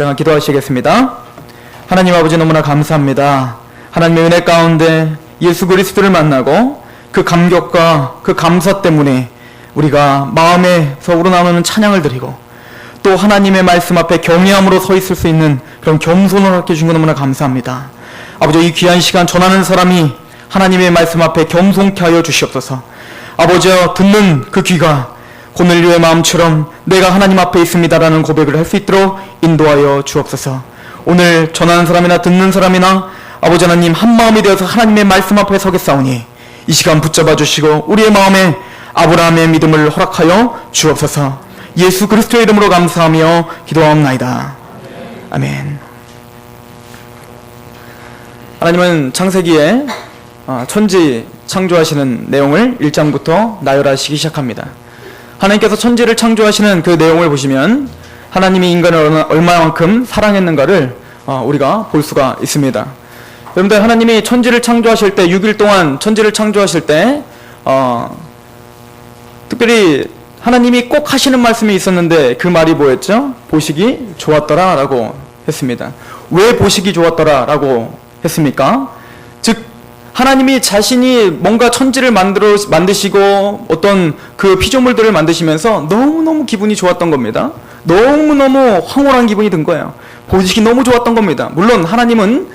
제가 기도하시겠습니다. 하나님 아버지, 너무나 감사합니다. 하나님의 은혜 가운데 예수 그리스도를 만나고 그 감격과 그 감사 때문에 우리가 마음에서 우러나오는 찬양을 드리고 또 하나님의 말씀 앞에 경외함으로 서 있을 수 있는 그런 겸손을 갖게 해준 것 너무나 감사합니다. 아버지, 이 귀한 시간 전하는 사람이 하나님의 말씀 앞에 겸손케 하여 주시옵소서. 아버지, 듣는 그 귀가 고넬료의 마음처럼 내가 하나님 앞에 있습니다라는 고백을 할 수 있도록 인도하여 주옵소서. 오늘 전하는 사람이나 듣는 사람이나 아버지 하나님 한 마음이 되어서 하나님의 말씀 앞에 서겠사오니 이 시간 붙잡아 주시고 우리의 마음에 아브라함의 믿음을 허락하여 주옵소서. 예수 그리스도의 이름으로 감사하며 기도하옵나이다. 아멘. 하나님은 창세기에 천지 창조하시는 내용을 1장부터 나열하시기 시작합니다. 하나님께서 천지를 창조하시는 그 내용을 보시면 하나님이 인간을 얼마만큼 사랑했는가를 우리가 볼 수가 있습니다. 여러분들, 하나님이 천지를 창조하실 때 6일 동안 천지를 창조하실 때 특별히 하나님이 꼭 하시는 말씀이 있었는데 그 말이 뭐였죠? 보시기 좋았더라 라고 했습니다. 왜 보시기 좋았더라 라고 했습니까? 즉 하나님이 자신이 뭔가 천지를 만드시고 어떤 그 피조물들을 만드시면서 너무너무 기분이 좋았던 겁니다. 너무너무 황홀한 기분이 든 거예요. 보시기 너무 좋았던 겁니다. 물론 하나님은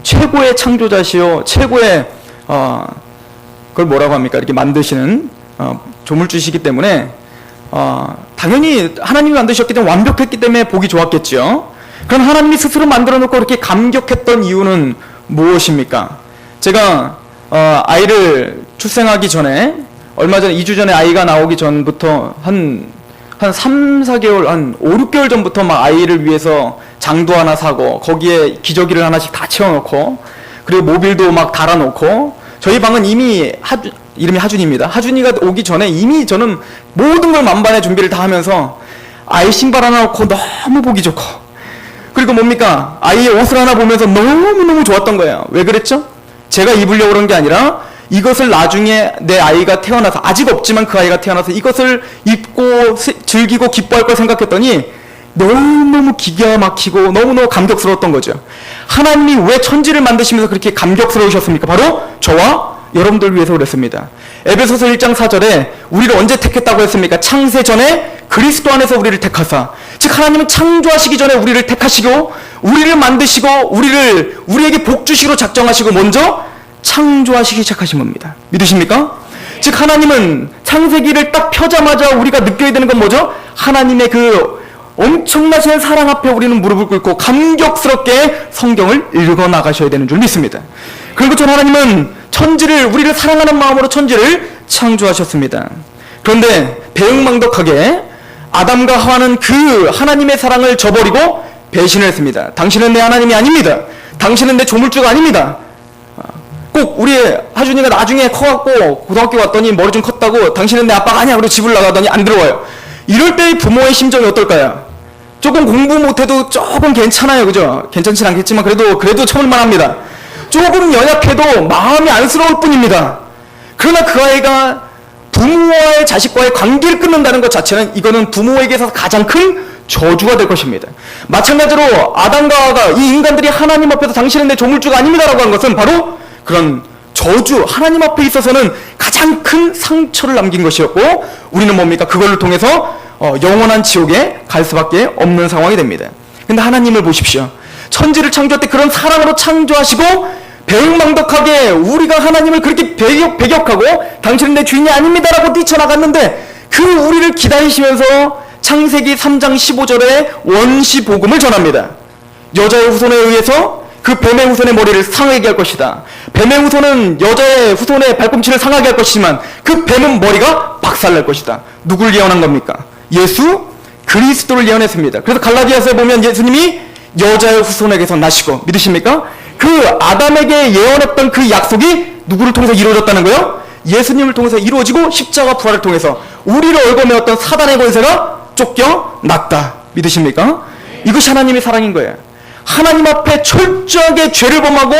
최고의 창조자시요 최고의 그걸 뭐라고 합니까? 이렇게 만드시는 조물주시기 때문에 당연히 하나님이 만드셨기 때문에 완벽했기 때문에 보기 좋았겠죠. 그럼 하나님이 스스로 만들어 놓고 이렇게 감격했던 이유는 무엇입니까? 제가 아이를 출생하기 전에 얼마 전에 2주 전에 아이가 나오기 전부터 한 3, 4개월, 한 5, 6개월 전부터 막 아이를 위해서 장도 하나 사고 거기에 기저귀를 하나씩 다 채워놓고 그리고 모빌도 막 달아놓고 저희 방은 이미 이름이 하준이입니다. 하준이가 오기 전에 이미 저는 모든 걸 만반의 준비를 다 하면서 아이 신발 하나 놓고 너무 보기 좋고 그리고 뭡니까? 아이의 옷을 하나 보면서 너무너무 좋았던 거예요. 왜 그랬죠? 제가 입으려고 그런 게 아니라 이것을 나중에 내 아이가 태어나서 아직 없지만 그 아이가 태어나서 이것을 입고 즐기고 기뻐할 걸 생각했더니 너무너무 기가 막히고 너무너무 감격스러웠던 거죠. 하나님이 왜 천지를 만드시면서 그렇게 감격스러우셨습니까? 바로 저와 여러분들 위해서 그랬습니다. 에베소서 1장 4절에 우리를 언제 택했다고 했습니까? 창세 전에 그리스도 안에서 우리를 택하사, 즉 하나님은 창조하시기 전에 우리를 택하시고 우리를 만드시고 우리에게 복 주시기로 작정하시고 먼저 창조하시기 시작하신 겁니다. 믿으십니까? 즉 하나님은 창세기를 딱 펴자마자 우리가 느껴야 되는 건 뭐죠? 하나님의 그 엄청나신 사랑 앞에 우리는 무릎을 꿇고 감격스럽게 성경을 읽어 나가셔야 되는 줄 믿습니다. 그런 것처럼 하나님은 우리를 사랑하는 마음으로 천지를 창조하셨습니다. 그런데 배은망덕하게 아담과 하와는 그 하나님의 사랑을 저버리고 배신을 했습니다. 당신은 내 하나님이 아닙니다. 당신은 내 조물주가 아닙니다. 꼭 우리 하준이가 나중에 커갖고 고등학교 갔더니 머리 좀 컸다고 당신은 내 아빠가 아니야 그러고 집을 나가더니 안 들어와요. 이럴 때의 부모의 심정이 어떨까요? 조금 공부 못해도 조금 괜찮아요, 그죠? 괜찮진 않겠지만 그래도 참을만 합니다. 조금 연약해도 마음이 안쓰러울 뿐입니다. 그러나 그 아이가 부모와의 자식과의 관계를 끊는다는 것 자체는 이거는 부모에게서 가장 큰 저주가 될 것입니다. 마찬가지로 아담과 하와가 이 인간들이 하나님 앞에서 당신은 내 조물주가 아닙니다라고 한 것은 바로 그런 저주, 하나님 앞에 있어서는 가장 큰 상처를 남긴 것이었고 우리는 뭡니까? 그걸로 통해서 영원한 지옥에 갈 수밖에 없는 상황이 됩니다. 근데 하나님을 보십시오. 천지를 창조할 때 그런 사랑으로 창조하시고 배은망덕하게 우리가 하나님을 그렇게 배격하고 당신은 내 주인이 아닙니다라고 뛰쳐나갔는데 그 우리를 기다리시면서 창세기 3장 15절에 원시복음을 전합니다. 여자의 후손에 의해서 그 뱀의 후손의 머리를 상하게 할 것이다. 뱀의 후손은 여자의 후손의 발꿈치를 상하게 할 것이지만 그 뱀은 머리가 박살날 것이다. 누굴 예언한 겁니까? 예수 그리스도를 예언했습니다. 그래서 갈라디아서에 보면 예수님이 여자의 후손에게서 나시고, 믿으십니까? 그 아담에게 예언했던 그 약속이 누구를 통해서 이루어졌다는 거예요? 예수님을 통해서 이루어지고 십자가 부활을 통해서 우리를 얽어매었던 사단의 권세가 쫓겨났다. 믿으십니까? 이것이 하나님의 사랑인 거예요. 하나님 앞에 철저하게 죄를 범하고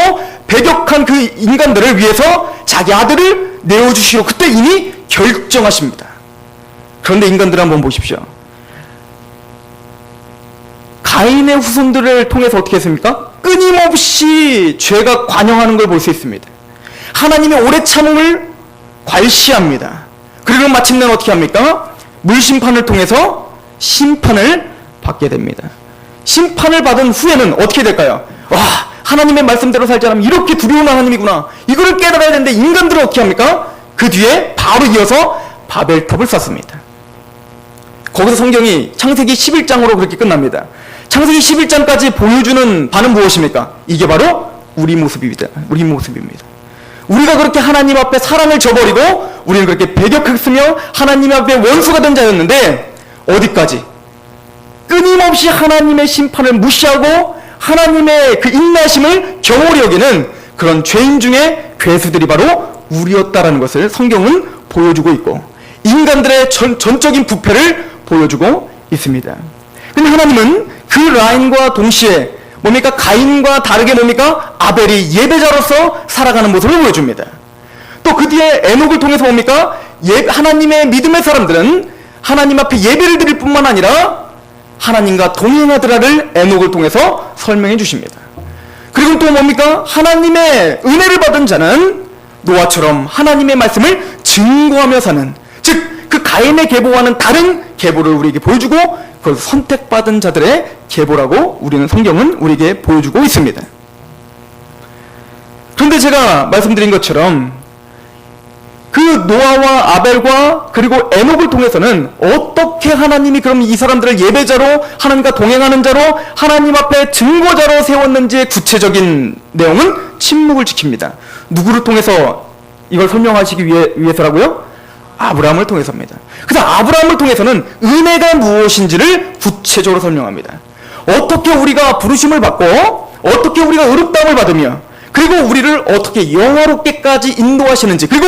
배격한 그 인간들을 위해서 자기 아들을 내어주시고 그때 이미 결정하십니다. 그런데 인간들 한번 보십시오. 가인의 후손들을 통해서 어떻게 했습니까? 끊임없이 죄가 관영하는 걸 볼 수 있습니다. 하나님의 오래 참음을 괄시합니다. 그리고 마침내는 어떻게 합니까? 물심판을 통해서 심판을 받게 됩니다. 심판을 받은 후에는 어떻게 될까요? 와, 하나님의 말씀대로 살지 않으면 이렇게 두려운 하나님이구나. 이거를 깨달아야 되는데 인간들은 어떻게 합니까? 그 뒤에 바로 이어서 바벨탑을 쌓습니다. 거기서 성경이 창세기 11장으로 그렇게 끝납니다. 창세기 11장까지 보여주는 바는 무엇입니까? 이게 바로 우리 모습입니다. 우리 모습입니다. 우리가 그렇게 하나님 앞에 사랑을 저버리고 우리는 그렇게 배격했으며 하나님 앞에 원수가 된 자였는데 어디까지? 끊임없이 하나님의 심판을 무시하고 하나님의 그 인내심을 경홀히 여기는 그런 죄인 중에 괴수들이 바로 우리였다라는 것을 성경은 보여주고 있고 인간들의 전적인 부패를 보여주고 있습니다. 근데 하나님은 그 라인과 동시에 뭡니까? 가인과 다르게 뭡니까? 아벨이 예배자로서 살아가는 모습을 보여줍니다. 또 그 뒤에 에녹을 통해서 뭡니까? 하나님의 믿음의 사람들은 하나님 앞에 예배를 드릴 뿐만 아니라 하나님과 동행하더라를 에녹을 통해서 설명해 주십니다. 그리고 또 뭡니까? 하나님의 은혜를 받은 자는 노아처럼 하나님의 말씀을 증거하며 사는, 즉 그 가인의 계보와는 다른 계보를 우리에게 보여주고 그걸 선택받은 자들의 계보라고 우리는 성경은 우리에게 보여주고 있습니다. 그런데 제가 말씀드린 것처럼 그 노아와 아벨과 그리고 에녹을 통해서는 어떻게 하나님이 그럼 이 사람들을 예배자로 하나님과 동행하는 자로 하나님 앞에 증거자로 세웠는지의 구체적인 내용은 침묵을 지킵니다. 누구를 통해서 이걸 설명하시기 위해서라고요? 아브라함을 통해서입니다. 그래서 아브라함을 통해서는 은혜가 무엇인지를 구체적으로 설명합니다. 어떻게 우리가 부르심을 받고 어떻게 우리가 의롭다함을 받으며 그리고 우리를 어떻게 영화롭게까지 인도하시는지 그리고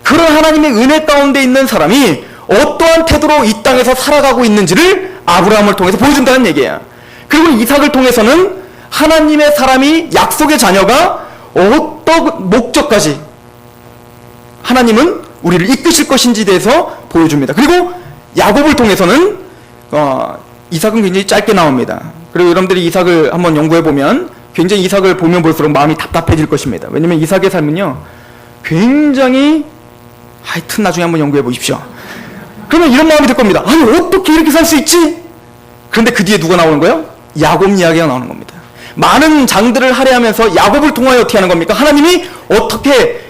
그런 하나님의 은혜 가운데 있는 사람이 어떠한 태도로 이 땅에서 살아가고 있는지를 아브라함을 통해서 보여준다는 얘기예요. 그리고 이삭을 통해서는 하나님의 사람이 약속의 자녀가 어떤 목적까지 하나님은 우리를 이끄실 것인지에 대해서 보여줍니다. 그리고 야곱을 통해서는 이삭은 굉장히 짧게 나옵니다. 그리고 여러분들이 이삭을 한번 연구해보면 굉장히 이삭을 보면 볼수록 마음이 답답해질 것입니다. 왜냐면 이삭의 삶은요 굉장히 하여튼 나중에 한번 연구해 보십시오. 그러면 이런 마음이 들 겁니다. 아니 어떻게 이렇게 살 수 있지? 그런데 그 뒤에 누가 나오는 거예요? 야곱 이야기가 나오는 겁니다. 많은 장들을 할애하면서 야곱을 통하여 어떻게 하는 겁니까? 하나님이 어떻게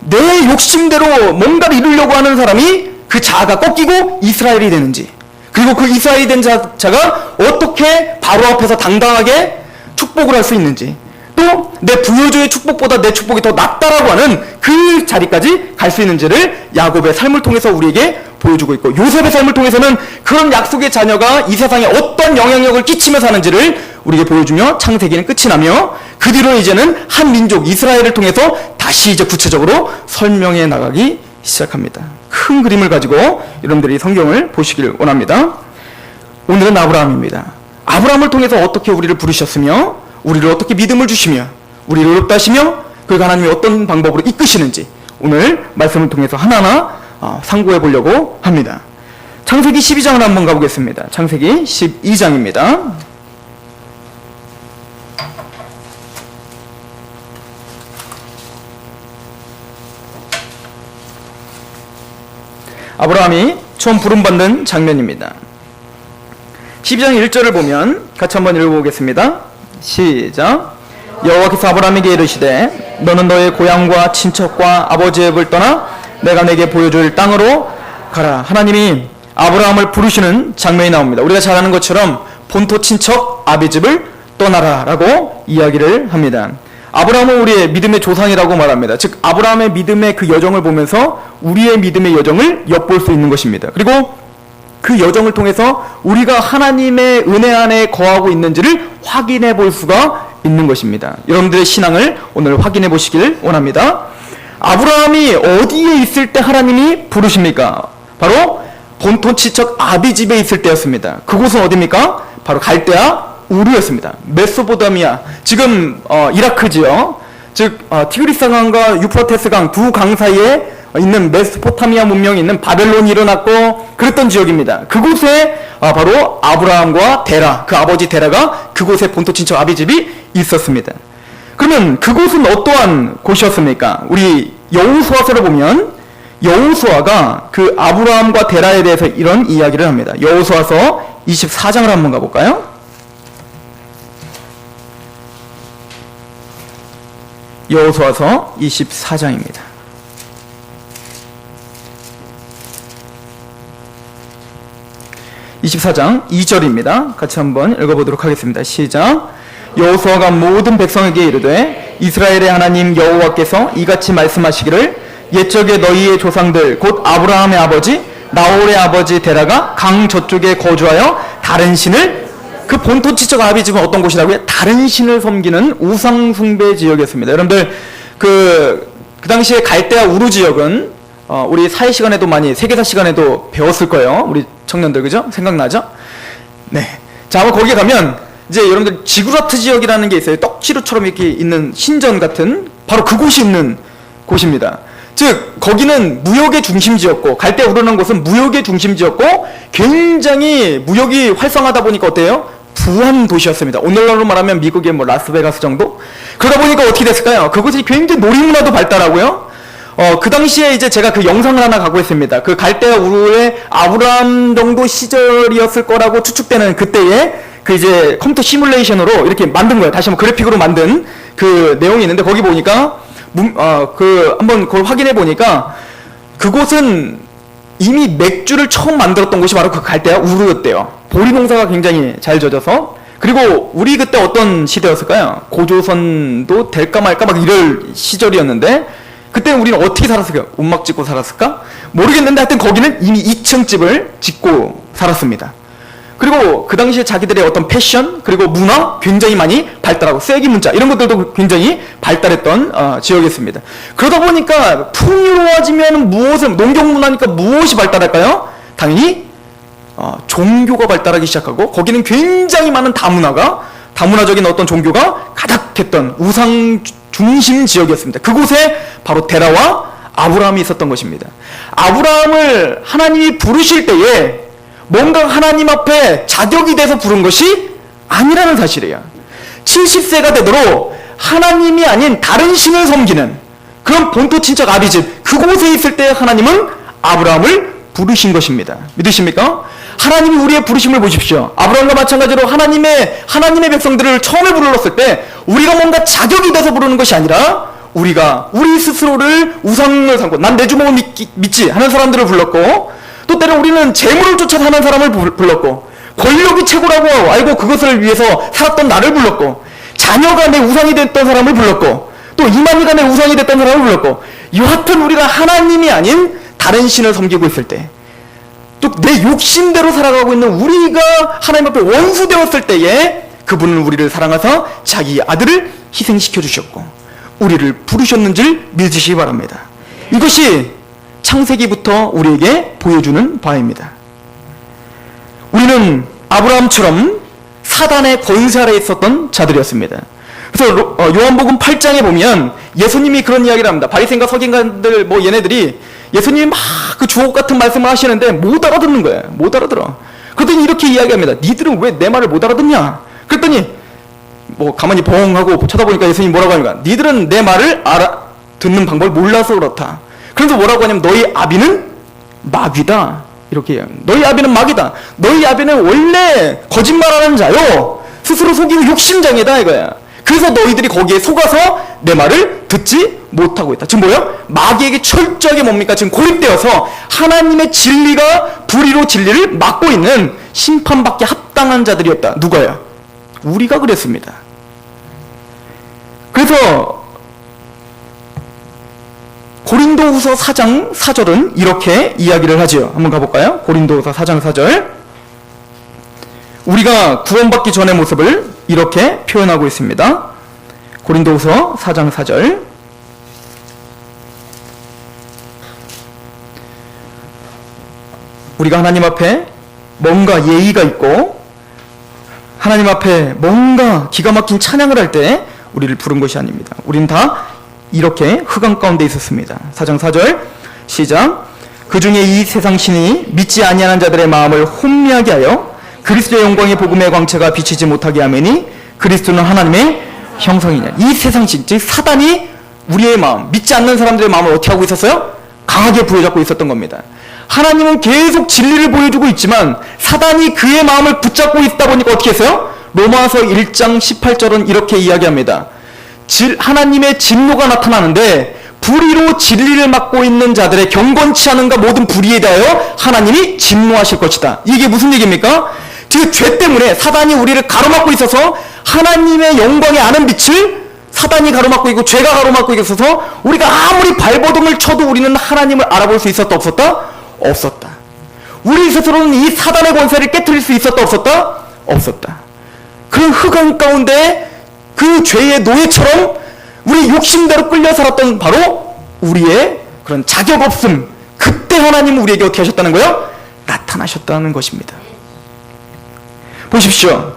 내 욕심대로 뭔가를 이루려고 하는 사람이 그 자아가 꺾이고 이스라엘이 되는지 그리고 그 이스라엘이 된 자가 어떻게 바로 앞에서 당당하게 축복을 할 수 있는지 또 내 부여조의 축복보다 내 축복이 더 낫다라고 하는 그 자리까지 갈 수 있는지를 야곱의 삶을 통해서 우리에게 보여주고 있고 요셉의 삶을 통해서는 그런 약속의 자녀가 이 세상에 어떤 영향력을 끼치며 사는지를 우리에게 보여주며 창세기는 끝이 나며 그 뒤로 이제는 한 민족 이스라엘을 통해서 다시 이제 구체적으로 설명해 나가기 시작합니다. 큰 그림을 가지고 여러분들이 성경을 보시길 원합니다. 오늘은 아브라함입니다. 아브라함을 통해서 어떻게 우리를 부르셨으며 우리를 어떻게 믿음을 주시며 우리를 의롭다 하시며 그리고 하나님이 어떤 방법으로 이끄시는지 오늘 말씀을 통해서 하나하나 상고해 보려고 합니다. 창세기 12장을 한번 가보겠습니다. 창세기 12장입니다. 아브라함이 처음 부름받는 장면입니다. 12장 1절을 보면 같이 한번 읽어보겠습니다. 시작. 여호와께서 아브라함에게 이르시되 너는 너의 고향과 친척과 아버지의 집을 떠나 내가 내게 보여줄 땅으로 가라. 하나님이 아브라함을 부르시는 장면이 나옵니다. 우리가 잘 아는 것처럼 본토 친척 아비집을 떠나라 라고 이야기를 합니다. 아브라함은 우리의 믿음의 조상이라고 말합니다. 즉 아브라함의 믿음의 그 여정을 보면서 우리의 믿음의 여정을 엿볼 수 있는 것입니다. 그리고 그 여정을 통해서 우리가 하나님의 은혜 안에 거하고 있는지를 확인해 볼 수가 있는 것입니다. 여러분들의 신앙을 오늘 확인해 보시길 원합니다. 아브라함이 어디에 있을 때 하나님이 부르십니까? 바로 본토 친척 아비집에 있을 때였습니다. 그곳은 어디입니까? 바로 갈대아 우르였습니다. 메소포타미아, 지금 이라크지요. 즉 티그리스 강과 유프라테스 강 두 강 사이에 있는 메소포타미아 문명이 있는 바벨론이 일어났고 그랬던 지역입니다. 그곳에 바로 아브라함과 데라, 그 아버지 데라가 그곳에 본토 친척 아비집이 있었습니다. 그러면 그곳은 어떠한 곳이었습니까? 우리 여호수아서를 보면 여호수아가 그 아브라함과 데라에 대해서 이런 이야기를 합니다. 여호수아서 24장을 한번 가볼까요? 여호수아서 24장입니다. 24장 2절입니다. 같이 한번 읽어보도록 하겠습니다. 시작. 여호수아가 모든 백성에게 이르되 이스라엘의 하나님 여호와께서 이같이 말씀하시기를 옛적에 너희의 조상들 곧 아브라함의 아버지 나홀의 아버지 데라가 강 저쪽에 거주하여 다른 신을, 그 본토 친척 아비집은 어떤 곳이라고요? 다른 신을 섬기는 우상 숭배 지역이었습니다. 여러분들 그 당시에 갈대아 우루 지역은 우리 사회 시간에도 많이, 세계사 시간에도 배웠을 거예요. 우리 청년들, 그죠? 생각나죠? 네. 자, 아마 거기에 가면 이제 여러분들 지구라트 지역이라는 게 있어요. 떡지루처럼 이렇게 있는 신전 같은, 바로 그곳이 있는 곳입니다. 즉 거기는 무역의 중심지였고, 갈대아 우르는 곳은 무역의 중심지였고 굉장히 무역이 활성하다 보니까 어때요? 부한 도시였습니다. 오늘날로 말하면 미국의 뭐 라스베가스 정도? 그러다 보니까 어떻게 됐을까요? 그곳이 굉장히 놀이문화도 발달하고요. 그 당시에 이제 제가 그 영상을 하나 갖고 있습니다. 그 갈대아 우르의 아브라함 정도 시절이었을 거라고 추측되는 그때에 그 이제 컴퓨터 시뮬레이션으로 이렇게 만든 거예요. 다시 한번 그래픽으로 만든 그 내용이 있는데, 거기 보니까 한번 그걸 확인해 보니까 그곳은 이미 맥주를 처음 만들었던 곳이 바로 그 갈대아 우르였대요. 보리 농사가 굉장히 잘 젖어서. 그리고 우리 그때 어떤 시대였을까요? 고조선도 될까 말까 막 이럴 시절이었는데, 그때 우리는 어떻게 살았을까요? 움막 짓고 살았을까? 모르겠는데 하여튼 거기는 이미 2층 집을 짓고 살았습니다. 그리고 그 당시에 자기들의 어떤 패션, 그리고 문화 굉장히 많이 발달하고, 쐐기 문자 이런 것들도 굉장히 발달했던 지역이었습니다. 그러다 보니까 풍요로워지면 농경 문화니까 무엇이 발달할까요? 당연히 종교가 발달하기 시작하고, 거기는 굉장히 많은 다문화적인 어떤 종교가 가득했던 우상 중심 지역이었습니다. 그곳에 바로 데라와 아브라함이 있었던 것입니다. 아브라함을 하나님이 부르실 때에 뭔가 하나님 앞에 자격이 돼서 부른 것이 아니라는 사실이에요. 70세가 되도록 하나님이 아닌 다른 신을 섬기는 그런 본토 친척 아비집, 그곳에 있을 때 하나님은 아브라함을 부르신 것입니다. 믿으십니까? 하나님이 우리의 부르심을 보십시오. 아브라함과 마찬가지로 하나님의 백성들을 처음에 불렀을 때 우리가 뭔가 자격이 돼서 부르는 것이 아니라 우리가 우리 스스로를 우상을 삼고 난 내 주먹을 믿지 하는 사람들을 불렀고, 또 때로 우리는 재물을 쫓아 사는 사람을 불렀고, 권력이 최고라고 알고 그것을 위해서 살았던 나를 불렀고, 자녀가 내 우상이 됐던 사람을 불렀고, 또 이만희가 내 우상이 됐던 사람을 불렀고, 여하튼 우리가 하나님이 아닌 다른 신을 섬기고 있을 때, 또 내 욕심대로 살아가고 있는 우리가 하나님 앞에 원수되었을 때에 그분은 우리를 사랑하사 자기 아들을 희생시켜 주셨고 우리를 부르셨는지를 믿으시기 바랍니다. 이것이 창세기부터 우리에게 보여주는 바입니다. 우리는 아브라함처럼 사단의 권세 아래에 있었던 자들이었습니다. 그래서 요한복음 8장에 보면 예수님이 그런 이야기를 합니다. 바리새인과 서기관들 얘네들이 예수님이 막 그 주옥 같은 말씀을 하시는데 못 알아듣는 거예요. 못 알아들어. 그랬더니 이렇게 이야기합니다. 니들은 왜 내 말을 못 알아듣냐? 그랬더니 가만히 벙 하고 쳐다보니까 예수님이 뭐라고 하니까, 니들은 내 말을 알아듣는 방법을 몰라서 그렇다. 그래서 뭐라고 하냐면 너희 아비는 마귀다. 이렇게 해요. 너희 아비는 마귀다. 너희 아비는 원래 거짓말하는 자요. 스스로 속이고 욕심장애다 이거야. 그래서 너희들이 거기에 속아서 내 말을 듣지 못하고 있다. 지금 뭐예요? 마귀에게 철저하게 뭡니까? 지금 고립되어서 하나님의 진리가 불의로 진리를 막고 있는 심판받기 합당한 자들이었다. 누가요? 우리가 그랬습니다. 그래서 고린도후서 4장 4절은 이렇게 이야기를 하지요. 한번 가볼까요? 고린도후서 4장 4절. 우리가 구원받기 전의 모습을 이렇게 표현하고 있습니다. 고린도후서 4장 4절. 우리가 하나님 앞에 뭔가 예의가 있고 하나님 앞에 뭔가 기가 막힌 찬양을 할 때 우리를 부른 것이 아닙니다. 우리는 다 이렇게 흑암 가운데 있었습니다. 4장 4절 시작. 그 중에 이 세상 신이 믿지 아니하는 자들의 마음을 혼미하게 하여 그리스도의 영광의 복음의 광채가 비치지 못하게 하매니 그리스도는 하나님의 형상이냐. 이 세상식, 즉 사단이 우리의 마음, 믿지 않는 사람들의 마음을 어떻게 하고 있었어요? 강하게 부여잡고 있었던 겁니다. 하나님은 계속 진리를 보여주고 있지만 사단이 그의 마음을 붙잡고 있다 보니까 어떻게 했어요? 로마서 1장 18절은 이렇게 이야기합니다. 하나님의 진노가 나타나는데 불의로 진리를 막고 있는 자들의 경건치 않은가 모든 불의에 대하여 하나님이 진노하실 것이다. 이게 무슨 얘기입니까? 그 죄 때문에 사단이 우리를 가로막고 있어서 하나님의 영광에 아는 빛을 사단이 가로막고 있고 죄가 가로막고 있어서 우리가 아무리 발버둥을 쳐도 우리는 하나님을 알아볼 수 있었다 없었다? 없었다. 우리 스스로는 이 사단의 권세를 깨트릴 수 있었다 없었다? 없었다. 그 흑암 가운데 그 죄의 노예처럼 우리 욕심대로 끌려 살았던 바로 우리의 그런 자격 없음, 그때 하나님은 우리에게 어떻게 하셨다는 거예요? 나타나셨다는 것입니다. 보십시오.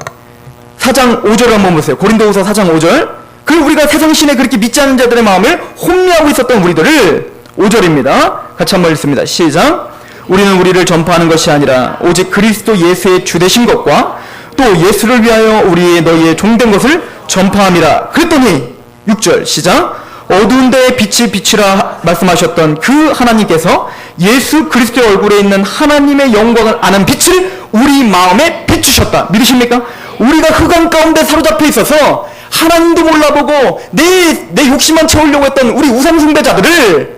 4장 5절을 한번 보세요. 고린도후서 4장 5절. 그 우리가 세상신에 그렇게 믿지 않는 자들의 마음을 혼미하고 있었던 우리들을 5절입니다. 같이 한번 읽습니다. 시작. 우리는 우리를 전파하는 것이 아니라 오직 그리스도 예수의 주되신 것과 또 예수를 위하여 우리의 너희의 종된 것을 전파함이라. 그랬더니 6절 시작. 어두운 데에 빛을 비추라 말씀하셨던 그 하나님께서 예수 그리스도의 얼굴에 있는 하나님의 영광을 아는 빛을 우리 마음에 비추셨다. 믿으십니까? 우리가 흑암 가운데 사로잡혀 있어서 하나님도 몰라보고 내 욕심만 채우려고 했던 우리 우상숭배자들을,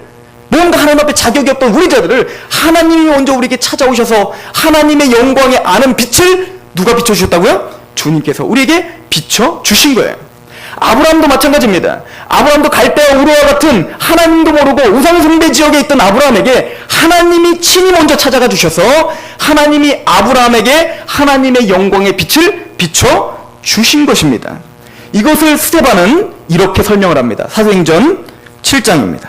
뭔가 하나님 앞에 자격이 없던 우리 자들을 하나님이 먼저 우리에게 찾아오셔서 하나님의 영광에 아는 빛을 누가 비춰주셨다고요? 주님께서 우리에게 비춰주신 거예요. 아브라함도 마찬가지입니다. 아브라함도 갈대아 우르와 같은 하나님도 모르고 우상숭배 지역에 있던 아브라함에게 하나님이 친히 먼저 찾아가 주셔서 하나님이 아브라함에게 하나님의 영광의 빛을 비춰주신 것입니다. 이것을 스데반은 이렇게 설명을 합니다. 사도행전 7장입니다.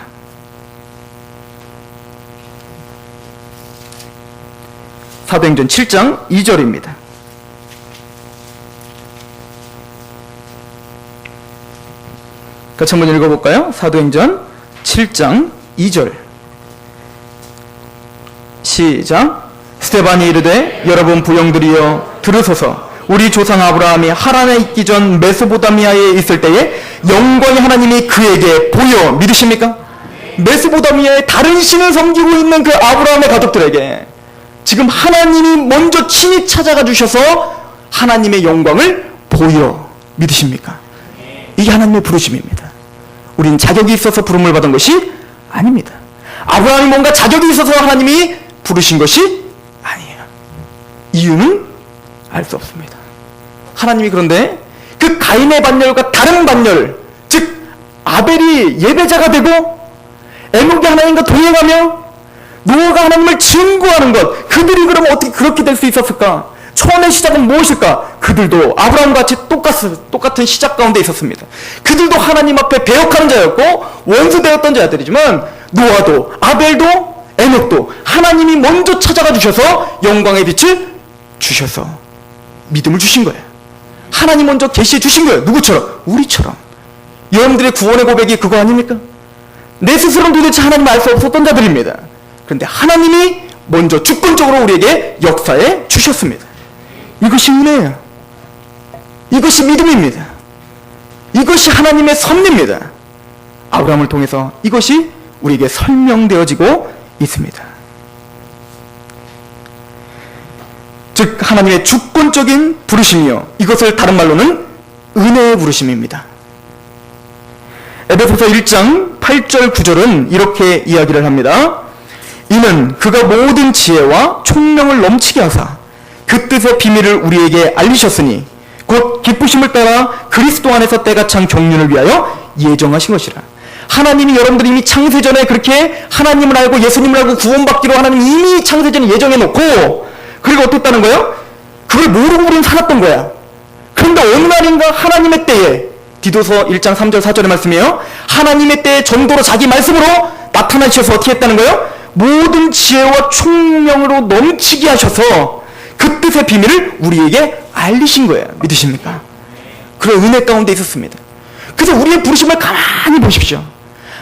사도행전 7장 2절입니다. 같이 한번 읽어볼까요? 사도행전 7장 2절 시작. 스데반이 이르되 여러분 부형들이여 들으소서. 우리 조상 아브라함이 하란에 있기 전 메소포타미아에 있을 때에 영광의 하나님이 그에게 보여. 믿으십니까? 메소포타미아에 다른 신을 섬기고 있는 그 아브라함의 가족들에게 지금 하나님이 먼저 친히 찾아가 주셔서 하나님의 영광을 보여. 믿으십니까? 이게 하나님의 부르심입니다. 우리는 자격이 있어서 부름을 받은 것이 아닙니다. 아브라함이 뭔가 자격이 있어서 하나님이 부르신 것이 아니에요. 이유는 알 수 없습니다. 하나님이 그런데 그 가인의 반열과 다른 반열, 즉 아벨이 예배자가 되고 에녹이 하나님과 동행하며 노아가 하나님을 증거하는 것, 그들이 그러면 어떻게 그렇게 될 수 있었을까? 처음의 시작은 무엇일까? 그들도 아브라함과 같이 똑같은 시작 가운데 있었습니다. 그들도 하나님 앞에 배역하는 자였고 원수되었던 자들이지만 노아도 아벨도 에녹도 하나님이 먼저 찾아가 주셔서 영광의 빛을 주셔서 믿음을 주신 거예요. 하나님 먼저 계시해 주신 거예요. 누구처럼? 우리처럼. 여러분들의 구원의 고백이 그거 아닙니까? 내 스스로는 도대체 하나님을 알 수 없었던 자들입니다. 그런데 하나님이 먼저 주권적으로 우리에게 역사해 주셨습니다. 이것이 은혜예요. 이것이 믿음입니다. 이것이 하나님의 섭리입니다. 아브라함을 통해서 이것이 우리에게 설명되어지고 있습니다. 즉 하나님의 주권적인 부르심이요, 이것을 다른 말로는 은혜의 부르심입니다. 에베소서 1장 8절 9절은 이렇게 이야기를 합니다. 이는 그가 모든 지혜와 총명을 넘치게 하사 그 뜻의 비밀을 우리에게 알리셨으니 곧 기쁘심을 따라 그리스도 안에서 때가 찬 경륜을 위하여 예정하신 것이라. 하나님이 여러분들이 이미 창세전에 그렇게 하나님을 알고 예수님을 알고 구원받기로 하나님이 이미 창세전에 예정해놓고, 그리고 어땠다는 거예요? 그걸 모르고 우리는 살았던 거야. 그런데 어느 날인가 하나님의 때에, 디도서 1장 3절 4절의 말씀이에요. 하나님의 때에 전도로 자기 말씀으로 나타나셔서 어떻게 했다는 거예요? 모든 지혜와 총명으로 넘치게 하셔서 그 뜻의 비밀을 우리에게 알리신 거예요. 믿으십니까? 그런 은혜 가운데 있었습니다. 그래서 우리의 부르심을 가만히 보십시오.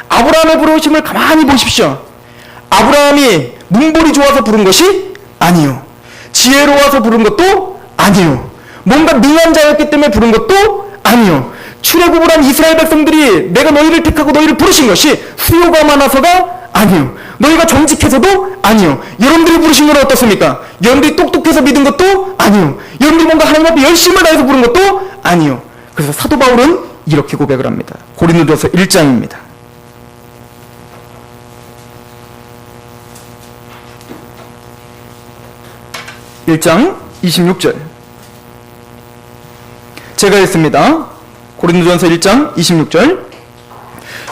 아브라함의 부르심을 가만히 보십시오. 아브라함이 문벌이 좋아서 부른 것이 아니요, 지혜로워서 부른 것도 아니요. 뭔가 능한 자였기 때문에 부른 것도 아니요. 출애굽을 한 이스라엘 백성들이 내가 너희를 택하고 너희를 부르신 것이 수요가 많아서가 아니요. 너희가 정직해서도 아니요. 여러분들이 부르신 건 어떻습니까? 여러분들이 똑똑해서 믿은 것도 아니요. 여러분들이 뭔가 하나님 앞에 열심을 다해서 부른 것도 아니요. 그래서 사도 바울은 이렇게 고백을 합니다. 고린도전서 1장입니다. 1장 26절. 제가 읽습니다. 고린도전서 1장 26절.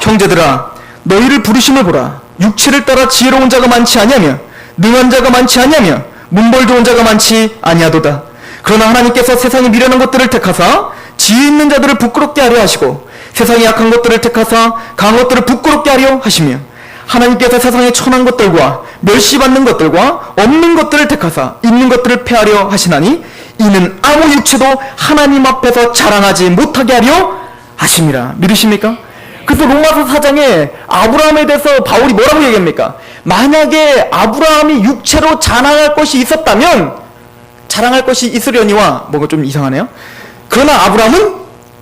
형제들아, 너희를 부르심을 보라. 육체를 따라 지혜로운 자가 많지 아니하며 능한 자가 많지 아니하며 문벌 좋은 자가 많지 아니하도다. 그러나 하나님께서 세상에 미련한 것들을 택하사 지혜 있는 자들을 부끄럽게 하려 하시고 세상에 약한 것들을 택하사 강한 것들을 부끄럽게 하려 하시며 하나님께서 세상에 천한 것들과 멸시받는 것들과 없는 것들을 택하사 있는 것들을 폐하려 하시나니 이는 아무 육체도 하나님 앞에서 자랑하지 못하게 하려 하심이라. 믿으십니까? 그래서 로마서 4장에 아브라함에 대해서 바울이 뭐라고 얘기합니까? 만약에 아브라함이 육체로 자랑할 것이 있었다면 자랑할 것이 있으려니와 뭐가 좀 이상하네요. 그러나 아브라함은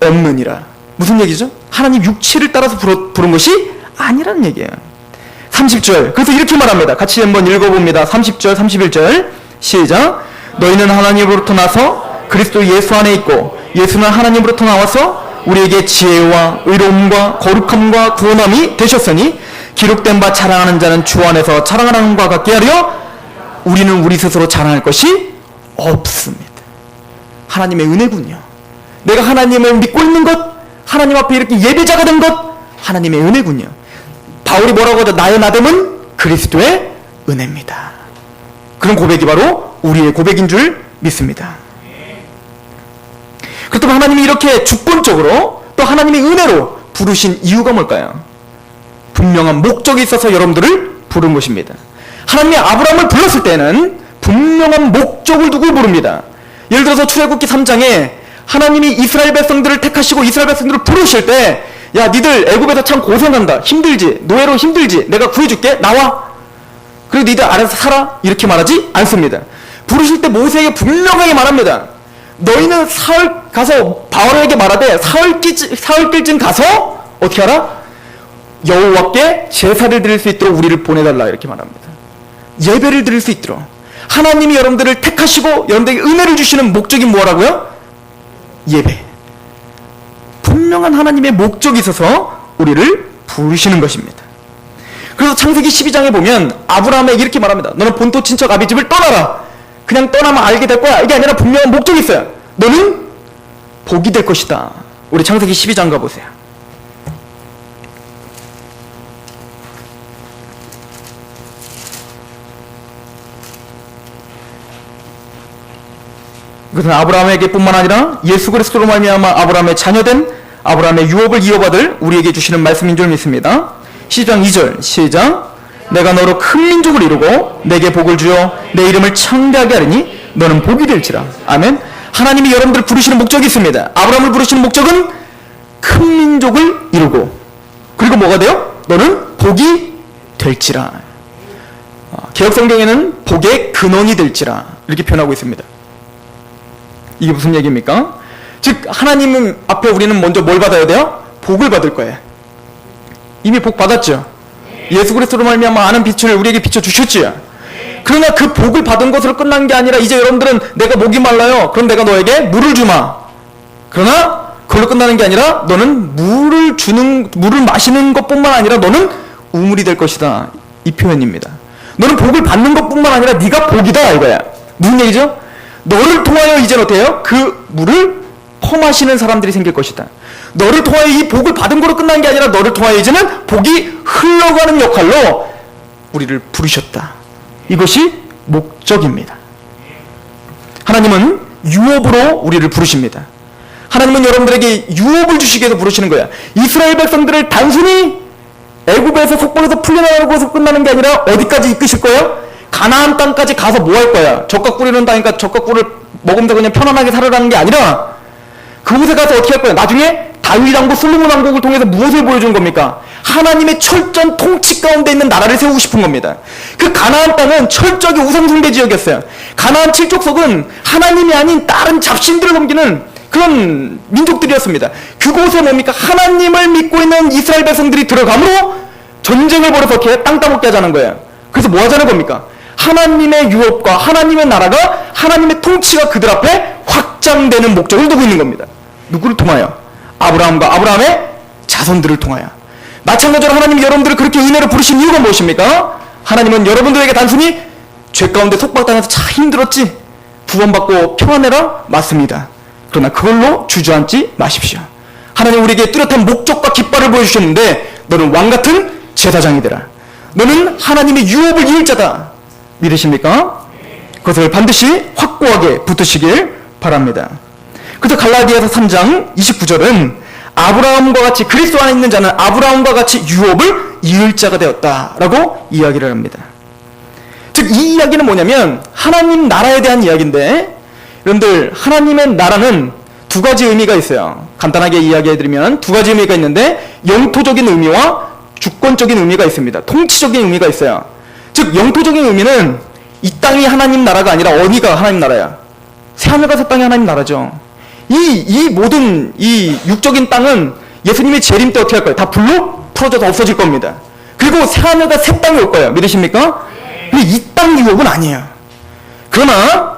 없느니라. 무슨 얘기죠? 하나님 육체를 따라서 부른 것이 아니라는 얘기예요. 30절. 그래서 이렇게 말합니다. 같이 한번 읽어봅니다. 30절, 31절. 시작. 너희는 하나님으로부터 나서 그리스도 예수 안에 있고 예수는 하나님으로부터 나와서 우리에게 지혜와 의로움과 거룩함과 구원함이 되셨으니 기록된 바 자랑하는 자는 주 안에서 자랑하는 것과 같게 하려 우리는 우리 스스로 자랑할 것이 없습니다. 하나님의 은혜군요. 내가 하나님을 믿고 있는 것, 하나님 앞에 이렇게 예배자가 된 것, 하나님의 은혜군요. 바울이 뭐라고 하죠? 나의 나됨은 그리스도의 은혜입니다. 그런 고백이 바로 우리의 고백인 줄 믿습니다. 그렇다면 하나님이 이렇게 주권적으로 또 하나님의 은혜로 부르신 이유가 뭘까요? 분명한 목적이 있어서 여러분들을 부른 것입니다. 하나님이 아브라함을 불렀을 때는 분명한 목적을 두고 부릅니다. 예를 들어서 출애굽기 3장에 하나님이 이스라엘 백성들을 택하시고 이스라엘 백성들을 부르실 때 야, 니들 애굽에서 참 고생한다. 힘들지? 노예로 힘들지? 내가 구해줄게. 나와. 그리고 니들 알아서 살아. 이렇게 말하지 않습니다. 부르실 때 모세에게 분명하게 말합니다. 너희는 사흘 가서 바울에게 말하되 사흘길쯤 가서 어떻게 하라? 여호와께 제사를 드릴 수 있도록 우리를 보내달라. 이렇게 말합니다. 예배를 드릴 수 있도록. 하나님이 여러분들을 택하시고 여러분들에게 은혜를 주시는 목적이 뭐라고요? 예배. 분명한 하나님의 목적이 있어서 우리를 부르시는 것입니다. 그래서 창세기 12장에 보면 아브라함에게 이렇게 말합니다. 너는 본토 친척 아비 집을 떠나라. 그냥 떠나면 알게 될 거야. 이게 아니라 분명한 목적이 있어요. 너는 복이 될 것이다. 우리 창세기 12장 가보세요. 그것은 아브라함에게 뿐만 아니라 예수 그리스도로 말미암아 아브라함의 자녀된 아브라함의 유업을 이어받을 우리에게 주시는 말씀인 줄 믿습니다. 12장 2절 시작. 내가 너로 큰 민족을 이루고 내게 복을 주어 내 이름을 창대하게 하리니 너는 복이 될지라. 아멘. 하나님이 여러분들을 부르시는 목적이 있습니다. 아브라함을 부르시는 목적은 큰 민족을 이루고 그리고 뭐가 돼요? 너는 복이 될지라. 개역성경에는 복의 근원이 될지라 이렇게 표현하고 있습니다. 이게 무슨 얘기입니까? 즉 하나님 앞에 우리는 먼저 뭘 받아야 돼요? 복을 받을 거예요. 이미 복 받았죠. 예수 그리스도로 말미암아 아는 빛을 우리에게 비춰주셨지요. 그러나 그 복을 받은 것으로 끝난 게 아니라 이제 여러분들은 내가 목이 말라요. 그럼 내가 너에게 물을 주마. 그러나 그걸로 끝나는 게 아니라 너는 물을 마시는 것뿐만 아니라 너는 우물이 될 것이다. 이 표현입니다. 너는 복을 받는 것뿐만 아니라 네가 복이다 이거야. 무슨 얘기죠? 너를 통하여 이제는 어때요? 그 물을 퍼마시는 사람들이 생길 것이다. 너를 통하여 이 복을 받은 거로 끝난 게 아니라 너를 통하여 이제는 복이 흘러가는 역할로 우리를 부르셨다. 이것이 목적입니다. 하나님은 유업으로 우리를 부르십니다. 하나님은 여러분들에게 유업을 주시기 위해서 부르시는 거야. 이스라엘 백성들을 단순히 애굽에서 속벌에서 풀려나가는 것으로 끝나는 게 아니라 어디까지 이끄실 거예요? 가나안 땅까지 가서 뭐 할 거야? 젖과 꿀이는 땅이니까 젖과 꿀을 먹으면서 그냥 편안하게 살아라는 게 아니라 그곳에 가서 어떻게 할 거야? 나중에 다윗 왕국, 솔로몬 왕국을 통해서 무엇을 보여준 겁니까? 하나님의 철저한 통치 가운데 있는 나라를 세우고 싶은 겁니다. 그 가나안 땅은 철저하게 우상숭배 지역이었어요. 가나안 7족속은 하나님이 아닌 다른 잡신들을 섬기는 그런 민족들이었습니다. 그곳에 뭡니까? 하나님을 믿고 있는 이스라엘 백성들이 들어가므로 전쟁을 벌여서 땅 따먹게 하자는 거예요. 그래서 뭐 하자는 겁니까? 하나님의 유업과 하나님의 나라가, 하나님의 통치가 그들 앞에 확장되는 목적을 두고 있는 겁니다. 누구를 통하여? 아브라함과 아브라함의 자손들을 통하여. 마찬가지로 하나님이 여러분들을 그렇게 은혜로 부르신 이유가 무엇입니까? 하나님은 여러분들에게 단순히 죄 가운데 속박당해서 참 힘들었지, 구원받고 평안해라? 맞습니다. 그러나 그걸로 주저앉지 마십시오. 하나님 우리에게 뚜렷한 목적과 깃발을 보여주셨는데, 너는 왕같은 제사장이 되라. 너는 하나님의 유업을 이을 자다. 믿으십니까? 그것을 반드시 확고하게 붙드시길 바랍니다. 그래서 갈라디아서 3장 29절은 아브라함과 같이, 그리스도 안에 있는 자는 아브라함과 같이 유업을 이을 자가 되었다라고 이야기를 합니다. 즉 이 이야기는 뭐냐면 하나님 나라에 대한 이야기인데, 여러분들 하나님의 나라는 두 가지 의미가 있어요. 간단하게 이야기해드리면 두 가지 의미가 있는데, 영토적인 의미와 주권적인 의미가 있습니다. 통치적인 의미가 있어요. 즉 영토적인 의미는 이 땅이 하나님 나라가 아니라 어디가 하나님 나라야? 새하늘과 새 땅이 하나님 나라죠. 이 모든 이 육적인 땅은 예수님이 재림 때 어떻게 할 거예요? 다 불로 풀어져서 없어질 겁니다. 그리고 새하늘과 새 땅이 올 거예요. 믿으십니까? 근데 이 땅 유업은 아니에요. 그러나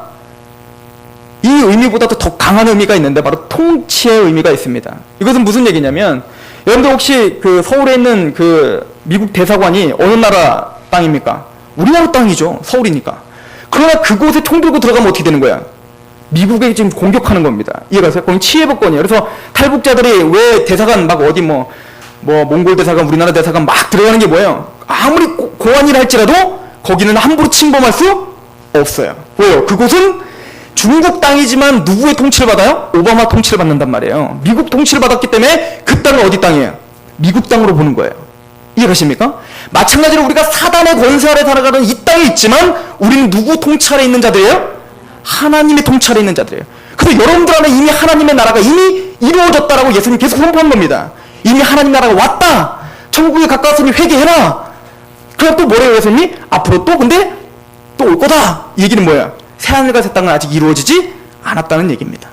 이 의미보다도 더 강한 의미가 있는데, 바로 통치의 의미가 있습니다. 이것은 무슨 얘기냐면, 여러분들 혹시 그 서울에 있는 그 미국 대사관이 어느 나라 땅입니까? 우리나라 땅이죠. 서울이니까. 그러나 그곳에 총 들고 들어가면 어떻게 되는 거야? 미국에 지금 공격하는 겁니다. 이해가세요? 거기 치해법권이에요. 그래서 탈북자들이 왜 대사관 막 어디 뭐 몽골 대사관, 우리나라 대사관 막 들어가는 게 뭐예요? 아무리 고안이라 할지라도 거기는 함부로 침범할 수 없어요. 왜요? 그곳은 중국 땅이지만 누구의 통치를 받아요? 오바마 통치를 받는단 말이에요. 미국 통치를 받았기 때문에 그 땅은 어디 땅이에요? 미국 땅으로 보는 거예요. 이해가십니까? 마찬가지로 우리가 사단의 권세 아래 살아가는 이 땅에 있지만 우리는 누구 통치 아래 있는 자들이에요? 하나님의 통치 아래 있는 자들이에요. 그래서 여러분들 안에 이미 하나님의 나라가 이미 이루어졌다라고 예수님 계속 선포한 겁니다. 이미 하나님 나라가 왔다. 천국에 가까웠으니 회개해라. 그럼 또 뭐래요 예수님이? 앞으로 또 근데 또 올 거다. 이 얘기는 뭐야? 새하늘과 새 땅은 아직 이루어지지 않았다는 얘기입니다.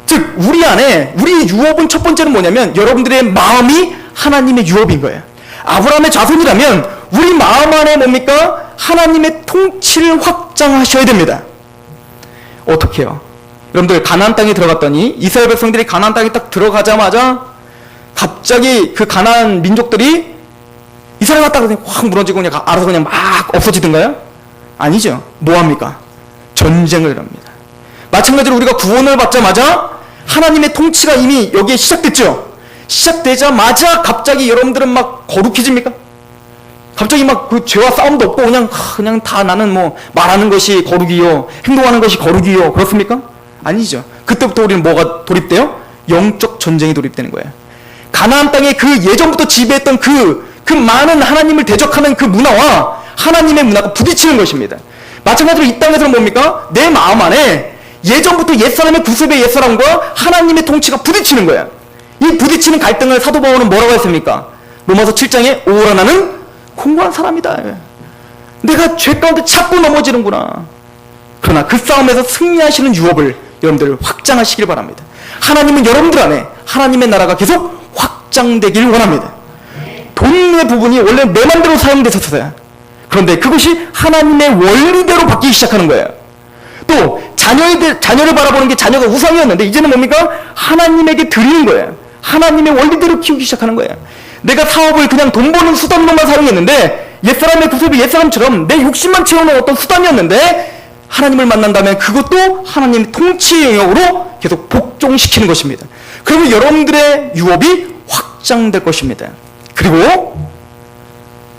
즉 우리 안에 우리의 유업은 첫 번째는 뭐냐면 여러분들의 마음이 하나님의 유업인 거예요. 아브라함의 자손이라면 우리 마음 안에 뭡니까? 하나님의 통치를 확장하셔야 됩니다. 어떻게 해요? 여러분들 가나안 땅에 들어갔더니 이스라엘 백성들이 가나안 땅에 딱 들어가자마자 갑자기 그 가나안 민족들이 이스라엘 갔다가 그냥 확 무너지고 그냥 알아서 그냥 막 없어지던가요? 아니죠. 뭐합니까? 전쟁을 합니다. 마찬가지로 우리가 구원을 받자마자 하나님의 통치가 이미 여기에 시작됐죠. 시작되자마자 갑자기 여러분들은 막 거룩해집니까? 갑자기 막 그 죄와 싸움도 없고 그냥 다 나는 뭐 말하는 것이 거룩이요, 행동하는 것이 거룩이요, 그렇습니까? 아니죠. 그때부터 우리는 뭐가 돌입돼요? 영적 전쟁이 돌입되는 거예요. 가나안 땅에 그 예전부터 지배했던 그 많은 하나님을 대적하는 그 문화와 하나님의 문화가 부딪히는 것입니다. 마찬가지로 이 땅에서는 뭡니까? 내 마음 안에 예전부터 옛사람의 구습의 옛사람과 하나님의 통치가 부딪히는 거야. 이 부딪히는 갈등을 사도 바울은 뭐라고 했습니까? 로마서 7장에 오라 나는 공고한 사람이다. 내가 죄 가운데 자꾸 넘어지는구나. 그러나 그 싸움에서 승리하시는 유업을 여러분들 확장하시길 바랍니다. 하나님은 여러분들 안에 하나님의 나라가 계속 확장되길 원합니다. 돈의 부분이 원래 내 맘대로 사용됐었어요. 그런데 그것이 하나님의 원리대로 바뀌기 시작하는 거예요. 또 자녀를 바라보는 게 자녀가 우상이었는데 이제는 뭡니까? 하나님에게 드리는 거예요. 하나님의 원리대로 키우기 시작하는 거예요. 내가 사업을 그냥 돈 버는 수단으로만 사용했는데 옛사람의 구습이 옛사람처럼 내 욕심만 채우는 어떤 수단이었는데 하나님을 만난다면 그것도 하나님의 통치의 영역으로 계속 복종시키는 것입니다. 그러면 여러분들의 유업이 확장될 것입니다. 그리고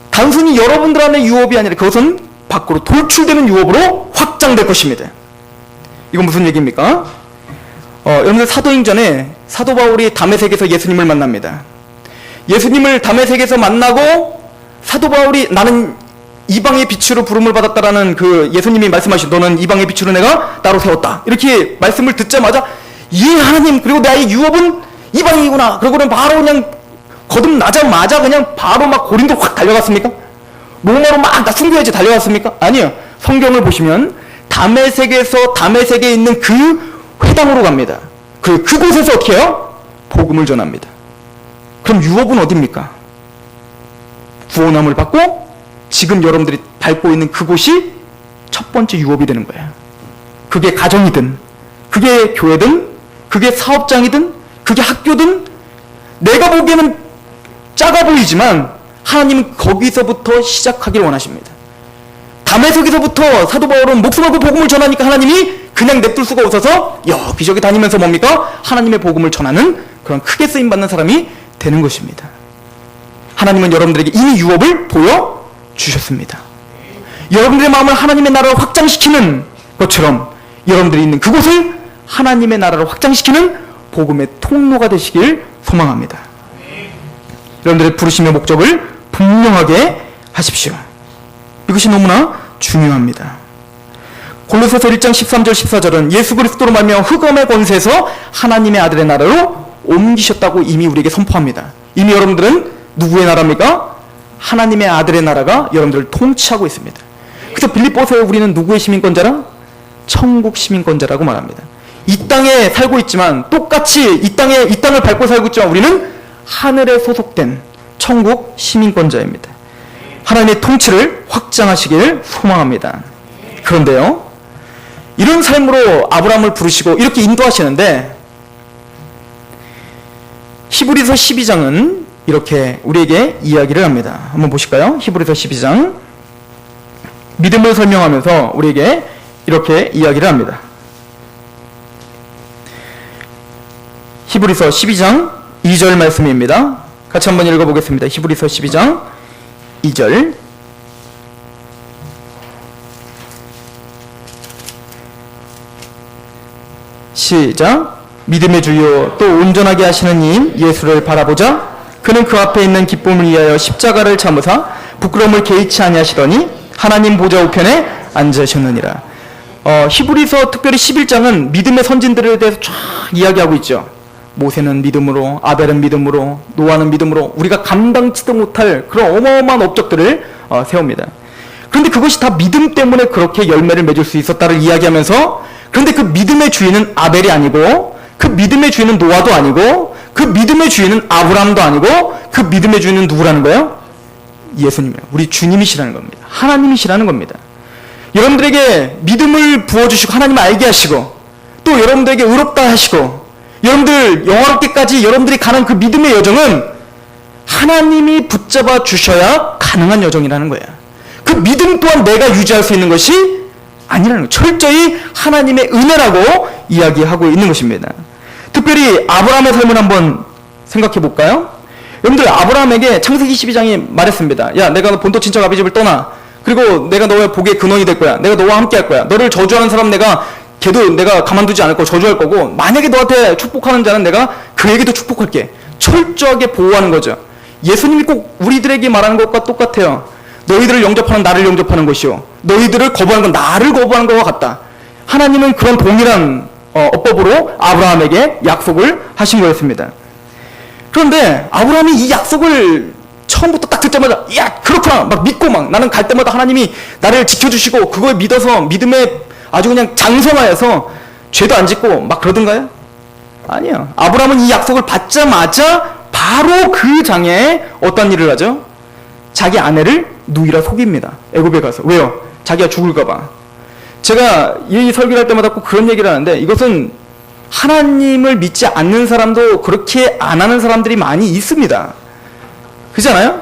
단순히 여러분들 안에 유업이 아니라 그것은 밖으로 돌출되는 유업으로 확장될 것입니다. 이건 무슨 얘기입니까? 여러분들 사도행전에 사도 바울이 다메섹에서 예수님을 만납니다. 예수님을 다메섹에서 만나고 사도 바울이 나는 이방의 빛으로 부름을 받았다라는 그 예수님이 말씀하신 너는 이방의 빛으로 내가 따로 세웠다. 이렇게 말씀을 듣자마자 예 하나님, 그리고 나의 유업은 이방인이구나. 그러고는 바로 그냥 거듭나자마자 그냥 바로 막 고린도 확 달려갔습니까? 로마로 막 나 순교해야지 달려갔습니까? 아니요. 성경을 보시면 다메섹에서 다메섹에 있는 그 회당으로 갑니다. 그곳에서 어떻게 해요? 복음을 전합니다. 그럼 유업은 어디입니까? 구원함을 받고 지금 여러분들이 밟고 있는 그곳이 첫 번째 유업이 되는 거예요. 그게 가정이든 그게 교회든 그게 사업장이든 그게 학교든 내가 보기에는 작아 보이지만 하나님은 거기서부터 시작하기를 원하십니다. 다메섹에서부터 사도 바울은 목숨 걸고 복음을 전하니까 하나님이 그냥 냅둘 수가 없어서 여기저기 다니면서 뭡니까? 하나님의 복음을 전하는 그런 크게 쓰임받는 사람이 되는 것입니다. 하나님은 여러분들에게 이미 유업을 보여주셨습니다. 여러분들의 마음을 하나님의 나라로 확장시키는 것처럼 여러분들이 있는 그곳을 하나님의 나라로 확장시키는 복음의 통로가 되시길 소망합니다. 여러분들의 부르심의 목적을 분명하게 하십시오. 이것이 너무나 중요합니다. 골로새서 1장 13절 14절은 예수 그리스도로 말미암아 흑암의 권세에서 하나님의 아들의 나라로 옮기셨다고 이미 우리에게 선포합니다. 이미 여러분들은 누구의 나라입니까? 하나님의 아들의 나라가 여러분들을 통치하고 있습니다. 그래서 빌립보서에 우리는 누구의 시민권자라? 천국 시민권자라고 말합니다. 이 땅에 살고 있지만 똑같이 이 땅을 밟고 살고 있지만 우리는 하늘에 소속된 천국 시민권자입니다. 하나님의 통치를 확장하시길 소망합니다. 그런데요, 이런 삶으로 아브라함을 부르시고 이렇게 인도하시는데 히브리서 12장은 이렇게 우리에게 이야기를 합니다. 한번 보실까요? 히브리서 12장 믿음을 설명하면서 우리에게 이렇게 이야기를 합니다. 히브리서 12장 2절 말씀입니다. 같이 한번 읽어보겠습니다. 히브리서 12장 2절 시작. 믿음의 주요 또 온전하게 하시는 이인 예수를 바라보자. 그는 그 앞에 있는 기쁨을 위하여 십자가를 참으사 부끄러움을 개의치 아니하시더니 하나님 보좌 우편에 앉으셨느니라. 히브리서 특별히 11장은 믿음의 선진들에 대해서 쫙 이야기하고 있죠. 모세는 믿음으로, 아벨은 믿음으로, 노아는 믿음으로 우리가 감당치도 못할 그런 어마어마한 업적들을 세웁니다. 그런데 그것이 다 믿음 때문에 그렇게 열매를 맺을 수 있었다를 이야기하면서, 그런데 그 믿음의 주인은 아벨이 아니고, 그 믿음의 주인은 노아도 아니고, 그 믿음의 주인은 아브라함도 아니고, 그 믿음의 주인은 누구라는 거예요? 예수님이에요. 우리 주님이시라는 겁니다. 하나님이시라는 겁니다. 여러분들에게 믿음을 부어주시고 하나님을 알게 하시고 또 여러분들에게 의롭다 하시고 여러분들 영화롭게까지 여러분들이 가는 그 믿음의 여정은 하나님이 붙잡아 주셔야 가능한 여정이라는 거예요. 그 믿음 또한 내가 유지할 수 있는 것이 아니라는 거예요. 철저히 하나님의 은혜라고 이야기하고 있는 것입니다. 특별히 아브라함의 삶을 한번 생각해 볼까요? 여러분들 아브라함에게 창세기 12장이 말했습니다. 야, 내가 본토 친척 아비 집을 떠나. 그리고 내가 너의 복의 근원이 될 거야. 내가 너와 함께 할 거야. 너를 저주하는 사람 걔도 내가 가만두지 않을 거고 저주할 거고, 만약에 너한테 축복하는 자는 내가 그에게도 축복할게. 철저하게 보호하는 거죠. 예수님이 꼭 우리들에게 말하는 것과 똑같아요. 너희들을 영접하는 나를 영접하는 것이요, 너희들을 거부하는 건 나를 거부하는 것과 같다. 하나님은 그런 동일한 어법으로 아브라함에게 약속을 하신 거였습니다. 그런데 아브라함이 이 약속을 처음부터 딱 듣자마자 야 그렇구나 막 믿고 막 나는 갈 때마다 하나님이 나를 지켜주시고 그거에 믿어서 믿음에 아주 그냥 장성하여서 죄도 안 짓고 막 그러던가요? 아니요. 아브라함은 이 약속을 받자마자 바로 그 장에 어떤 일을 하죠? 자기 아내를 누이라 속입니다. 애굽에 가서. 왜요? 자기가 죽을까 봐. 제가 이 설교를 할 때마다 꼭 그런 얘기를 하는데, 이것은 하나님을 믿지 않는 사람도 그렇게 안 하는 사람들이 많이 있습니다. 그렇잖아요?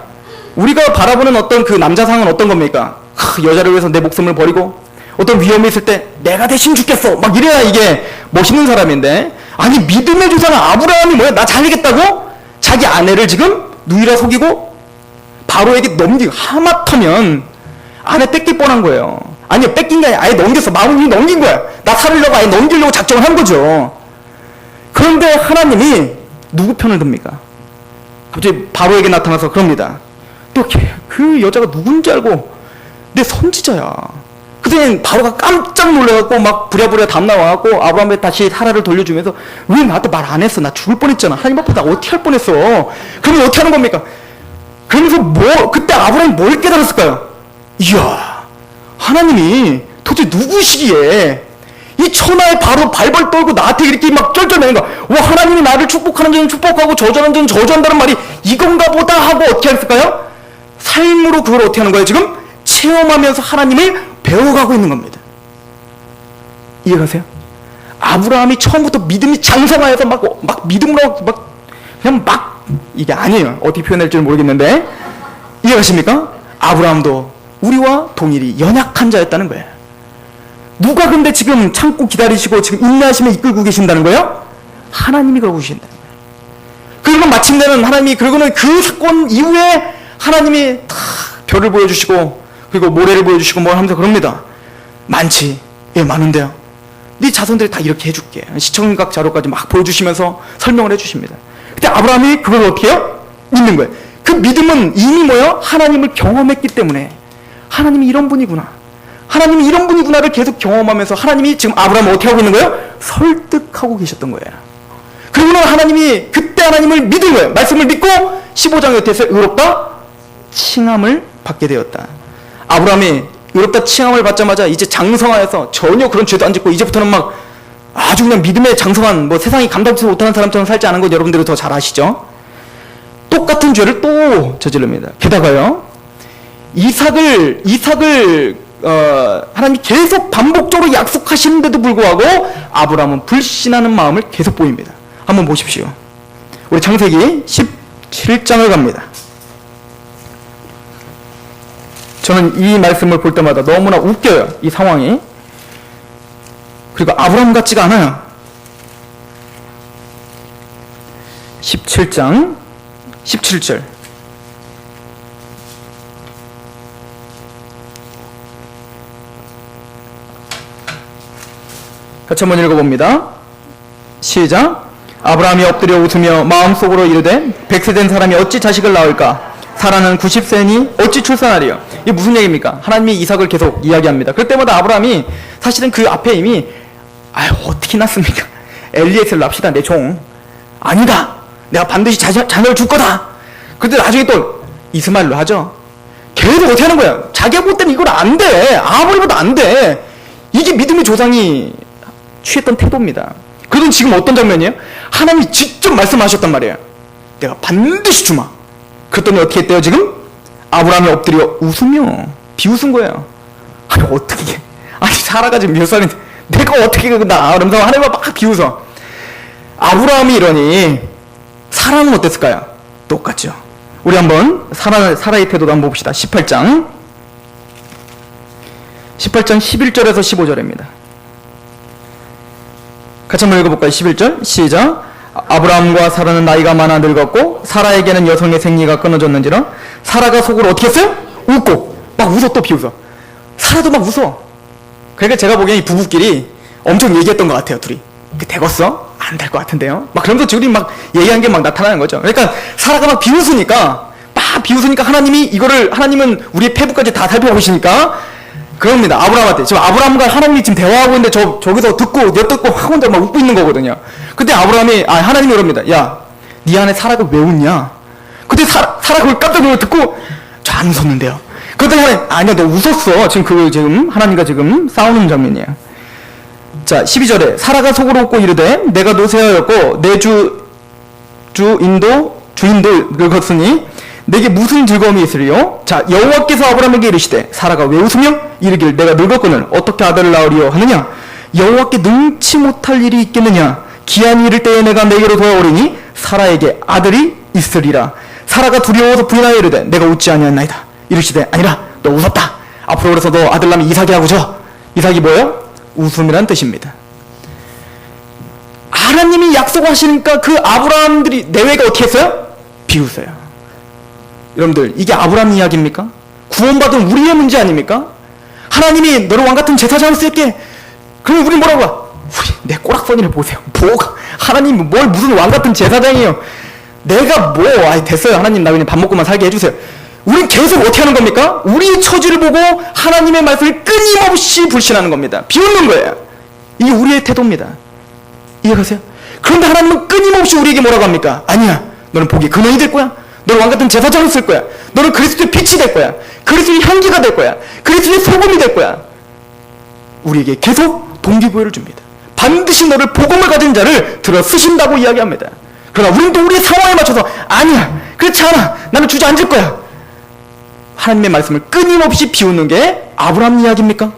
우리가 바라보는 어떤 그 남자상은 어떤 겁니까? 여자를 위해서 내 목숨을 버리고 어떤 위험이 있을 때 내가 대신 죽겠어 막 이래야 이게 멋있는 사람인데, 아니 믿음의 조상은 아브라함이 뭐야? 나 잘리겠다고? 자기 아내를 지금 누이라 속이고 바로에게 넘기고, 하마터면 아내 뺏길 뻔한 거예요. 아니요, 뺏긴 게 아니라 아예 넘겼어. 마음을 넘긴 거야. 나 살으려고 아예 넘기려고 작정을 한 거죠. 그런데 하나님이 누구 편을 듭니까? 갑자기 바로에게 나타나서 그럽니다. 또 그 여자가 누군지 알고 내 선지자야. 그때 바로가 깜짝 놀라갖고 막 부랴부랴 다음 날 와갖고 아브라함에 다시 사라를 돌려주면서 왜 나한테 말 안 했어? 나 죽을 뻔했잖아. 하나님 앞에 나 어떻게 할 뻔했어? 그러면 어떻게 하는 겁니까? 그러면서 그때 아브라함이 뭘 깨달았을까요? 이야, 하나님이 도대체 누구시기에 이 천하에 바로 발발 떨고 나한테 이렇게 막 쩔쩔매는 거야. 와, 하나님이 나를 축복하는 자는 축복하고 저주하는 자는 저주한다는 말이 이건가 보다 하고 어떻게 했을까요? 삶으로 그걸 어떻게 하는 거예요? 지금 체험하면서 하나님을 배워가고 있는 겁니다. 이해가세요? 아브라함이 처음부터 믿음이 장성하여서 막 믿음으로 이게 아니에요. 어떻게 표현할지 모르겠는데 이해가십니까? 아브라함도 우리와 동일히 연약한 자였다는 거예요. 누가 근데 지금 참고 기다리시고 지금 인내하시며 이끌고 계신다는 거예요? 하나님이 그러고 계신다는 거예요. 그리고 마침내는 하나님이 그러고는 그 사건 이후에 하나님이 다 별을 보여주시고 그리고 모래를 보여주시고 뭘 하면서 그럽니다. 많지. 예, 많은데요. 네 자손들이 다 이렇게 해줄게. 시청각 자료까지 막 보여주시면서 설명을 해주십니다. 그때 아브라함이 그걸 어떻게 해요? 믿는 거예요. 그 믿음은 이미 뭐예요? 하나님을 경험했기 때문에 하나님이 이런 분이구나. 하나님이 이런 분이구나를 계속 경험하면서 하나님이 지금 아브라함을 어떻게 하고 있는 거예요? 설득하고 계셨던 거예요. 그리고는 하나님이 그때 하나님을 믿은 거예요. 말씀을 믿고 15장에 어떻게 했어요? 의롭다 칭함을 받게 되었다. 아브라함이 의롭다 칭함을 받자마자 이제 장성하여서 전혀 그런 죄도 안 짓고 이제부터는 막 아주 그냥 믿음에 장성한 세상이 감당치 못하는 사람처럼 살지 않은 것 여러분들이 더 잘 아시죠? 똑같은 죄를 또 저지릅니다. 게다가요, 이삭을 하나님이 계속 반복적으로 약속하시는데도 불구하고 아브라함은 불신하는 마음을 계속 보입니다. 한번 보십시오. 우리 창세기 17장을 갑니다. 저는 이 말씀을 볼 때마다 너무나 웃겨요. 이 상황이. 그리고 아브라함 같지가 않아요. 17장 17절. 같이 한번 읽어봅니다. 시작. 아브라함이 엎드려 웃으며 마음속으로 이르되 100세 된 사람이 어찌 자식을 낳을까? 사라는 90세니 어찌 출산하리요? 이게 무슨 얘기입니까? 하나님이 이삭을 계속 이야기합니다. 그럴 때마다 아브라함이 사실은 그 앞에 이미 어떻게 낳습니까? 엘리에셀로 납시다. 내 종. 아니다. 내가 반드시 자녀를 줄 거다. 근데 나중에 또 이스마엘로 하죠. 계속 어떻게 하는 거야? 자기가 볼 때는 이건 안 돼. 아무리 봐도 안 돼. 이게 믿음의 조상이 취했던 태도입니다. 그러던 지금 어떤 장면이에요? 하나님이 직접 말씀하셨단 말이에요. 내가 반드시 주마. 그랬더니 어떻게 했대요 지금? 아브라함이 엎드려 웃으며 비웃은 거예요. 아니 어떻게 사라가 지금 몇 살인데 내가 어떻게 그러나 그러면서 하나님과 막 비웃어. 아브라함이 이러니 사라는 어땠을까요? 똑같죠. 우리 한번 사라의 태도도 한번 봅시다. 18장 11절에서 15절입니다. 같이 한번 읽어볼까요? 11절 시작. 아브라함과 사라는 나이가 많아 늙었고 사라에게는 여성의 생리가 끊어졌는지라 사라가 속으로 어떻게 했어요? 웃고 막 웃어. 또 비웃어. 사라도 막 웃어. 그러니까 제가 보기엔 이 부부끼리 엄청 얘기했던 것 같아요. 둘이 되겠어? 안 될 것 같은데요? 막 그러면서 둘이 막 얘기한 게 막 나타나는 거죠. 그러니까 사라가 막 비웃으니까 하나님은 우리의 패부까지 다 살펴보시니까 그럽니다. 아브라함한테. 지금 아브라함과 하나님이 지금 대화하고 있는데 저기서 듣고 확 혼자 막 웃고 있는 거거든요. 그때 하나님이 그럽니다. 야, 네 안에 사라가 왜 웃냐? 그때 사라 그걸 깜짝 놀라 듣고 저 안 웃었는데요. 그때 아니야, 너 웃었어. 지금 하나님과 지금 싸우는 장면이에요. 자, 12절에 사라가 속으로 웃고 이르되 내가 노새하였고 내 주인도 늙었으니 내게 무슨 즐거움이 있으리요? 자, 여호와께서 아브라함에게 이르시되 사라가 왜 웃으며 이르길 내가 늙었거늘 어떻게 아들을 낳으리요 하느냐? 여호와께 능치 못할 일이 있겠느냐? 기한이 이를 때에 내가 내게로 돌아오리니 사라에게 아들이 있으리라. 사라가 두려워서 부인하여 이르되 내가 웃지 아니하나이다. 이르시되 아니라 너 웃었다. 앞으로 그래서 너 아들 낳으면 이삭이 하고 줘. 이삭이 뭐예요? 웃음이란 뜻입니다. 하나님이 약속하시니까 그 아브라함들이 내외가 어떻게 했어요? 비웃어요. 여러분들 이게 아브라함 이야기입니까? 구원받은 우리의 문제 아닙니까? 하나님이 너를 왕같은 제사장을 쓸게. 그러면 우리 뭐라고 하? 내 꼬락서니를 보세요. 뭐가 하나님이 무슨 왕같은 제사장이에요. 내가 됐어요. 하나님 나 그냥 밥 먹고만 살게 해주세요. 우린 계속 어떻게 하는 겁니까? 우리의 처지를 보고 하나님의 말씀을 끊임없이 불신하는 겁니다. 비웃는 거예요. 이게 우리의 태도입니다. 이해가세요? 그런데 하나님은 끊임없이 우리에게 뭐라고 합니까? 아니야, 너는 복의 근원이 될 거야. 너는 왕같은 제사장을 쓸 거야. 너는 그리스도의 빛이 될 거야. 그리스도의 향기가 될 거야. 그리스도의 소금이 될 거야. 우리에게 계속 동기부여를 줍니다. 반드시 너를 복음을 가진 자를 들어 쓰신다고 이야기합니다. 그러나 우리는 또 우리의 상황에 맞춰서 아니야, 그렇지 않아, 나는 주저앉을 거야. 하나님의 말씀을 끊임없이 비웃는 게 아브라함 이야기입니까?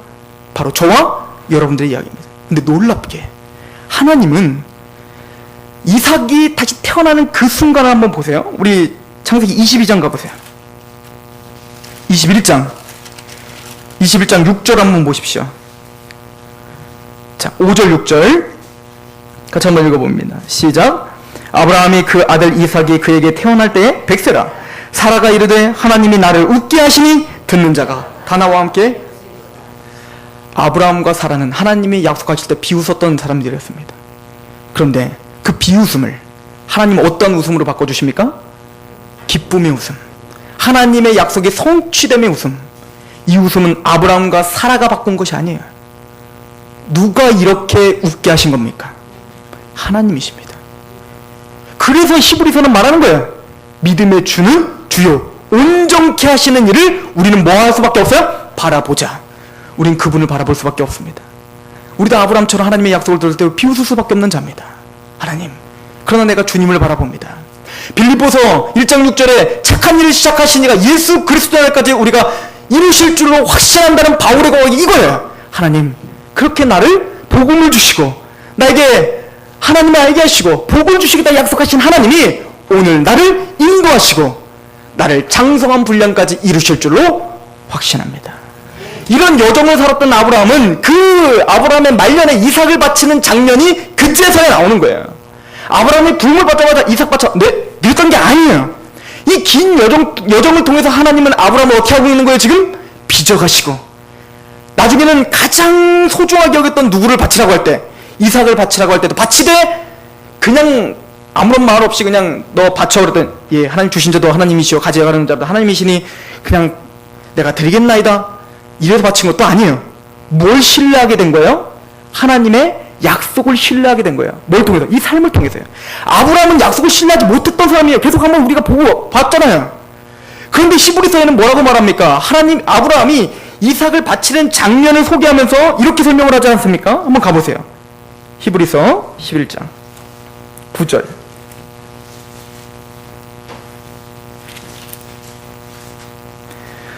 바로 저와 여러분들의 이야기입니다. 근데 놀랍게 하나님은 이삭이 다시 태어나는 그 순간을 한번 보세요. 우리 창세기 22장 가보세요. 21장 6절 한번 보십시오. 자, 5절 6절 같이 한번 읽어봅니다. 시작. 아브라함이 그 아들 이삭이 그에게 태어날 때에 100세라. 사라가 이르되 하나님이 나를 웃게 하시니 듣는 자가 다 나와 함께. 아브라함과 사라는 하나님이 약속하실 때 비웃었던 사람들이었습니다. 그런데 그 비웃음을 하나님은 어떤 웃음으로 바꿔주십니까? 기쁨의 웃음, 하나님의 약속이 성취됨의 웃음. 이 웃음은 아브라함과 사라가 바꾼 것이 아니에요. 누가 이렇게 웃게 하신 겁니까? 하나님이십니다. 그래서 히브리서는 말하는 거예요. 믿음의 주는 주요 온전케 하시는 일을 우리는 뭐 할 수밖에 없어요? 바라보자. 우린 그분을 바라볼 수밖에 없습니다. 우리도 아브라함처럼 하나님의 약속을 들을 때 비웃을 수밖에 없는 자입니다. 하나님, 그러나 내가 주님을 바라봅니다. 빌립보서 1장 6절에 착한 일을 시작하신 이가 예수 그리스도 날까지 우리가 이루실 줄로 확신한다는 바울의 고백이 이거예요. 하나님, 그렇게 나를 복음을 주시고 나에게 하나님을 알게 하시고 복을 주시겠다 약속하신 하나님이 오늘 나를 인도하시고 나를 장성한 분량까지 이루실 줄로 확신합니다. 이런 여정을 살았던 아브라함은 그 아브라함의 말년에 이삭을 바치는 장면이 그제서야 나오는 거예요. 아브라함이 부름을 받자마자 이삭 바쳐 이랬던 게 아니에요. 이 긴 여정을 통해서 하나님은 아브라함을 어떻게 하고 있는 거예요? 지금 빚어가시고 나중에는 가장 소중하게 여겼던 누구를 바치라고 할 때, 이삭을 바치라고 할 때도 바치되 그냥 아무런 말 없이 그냥 너 바쳐 그랬더니 예, 하나님 주신 자도 하나님이시오 가져가는 자도 하나님이시니 그냥 내가 드리겠나이다 이래서 바친 것도 아니에요. 뭘 신뢰하게 된 거예요? 하나님의 약속을 신뢰하게 된 거예요. 뭘 통해서? 이 삶을 통해서요. 아브라함은 약속을 신뢰하지 못했던 사람이에요. 계속 한번 우리가 보고 봤잖아요. 그런데 히브리서에는 뭐라고 말합니까? 아브라함이 이삭을 바치는 장면을 소개하면서 이렇게 설명을 하지 않습니까? 한번 가보세요. 히브리서 11장 9절.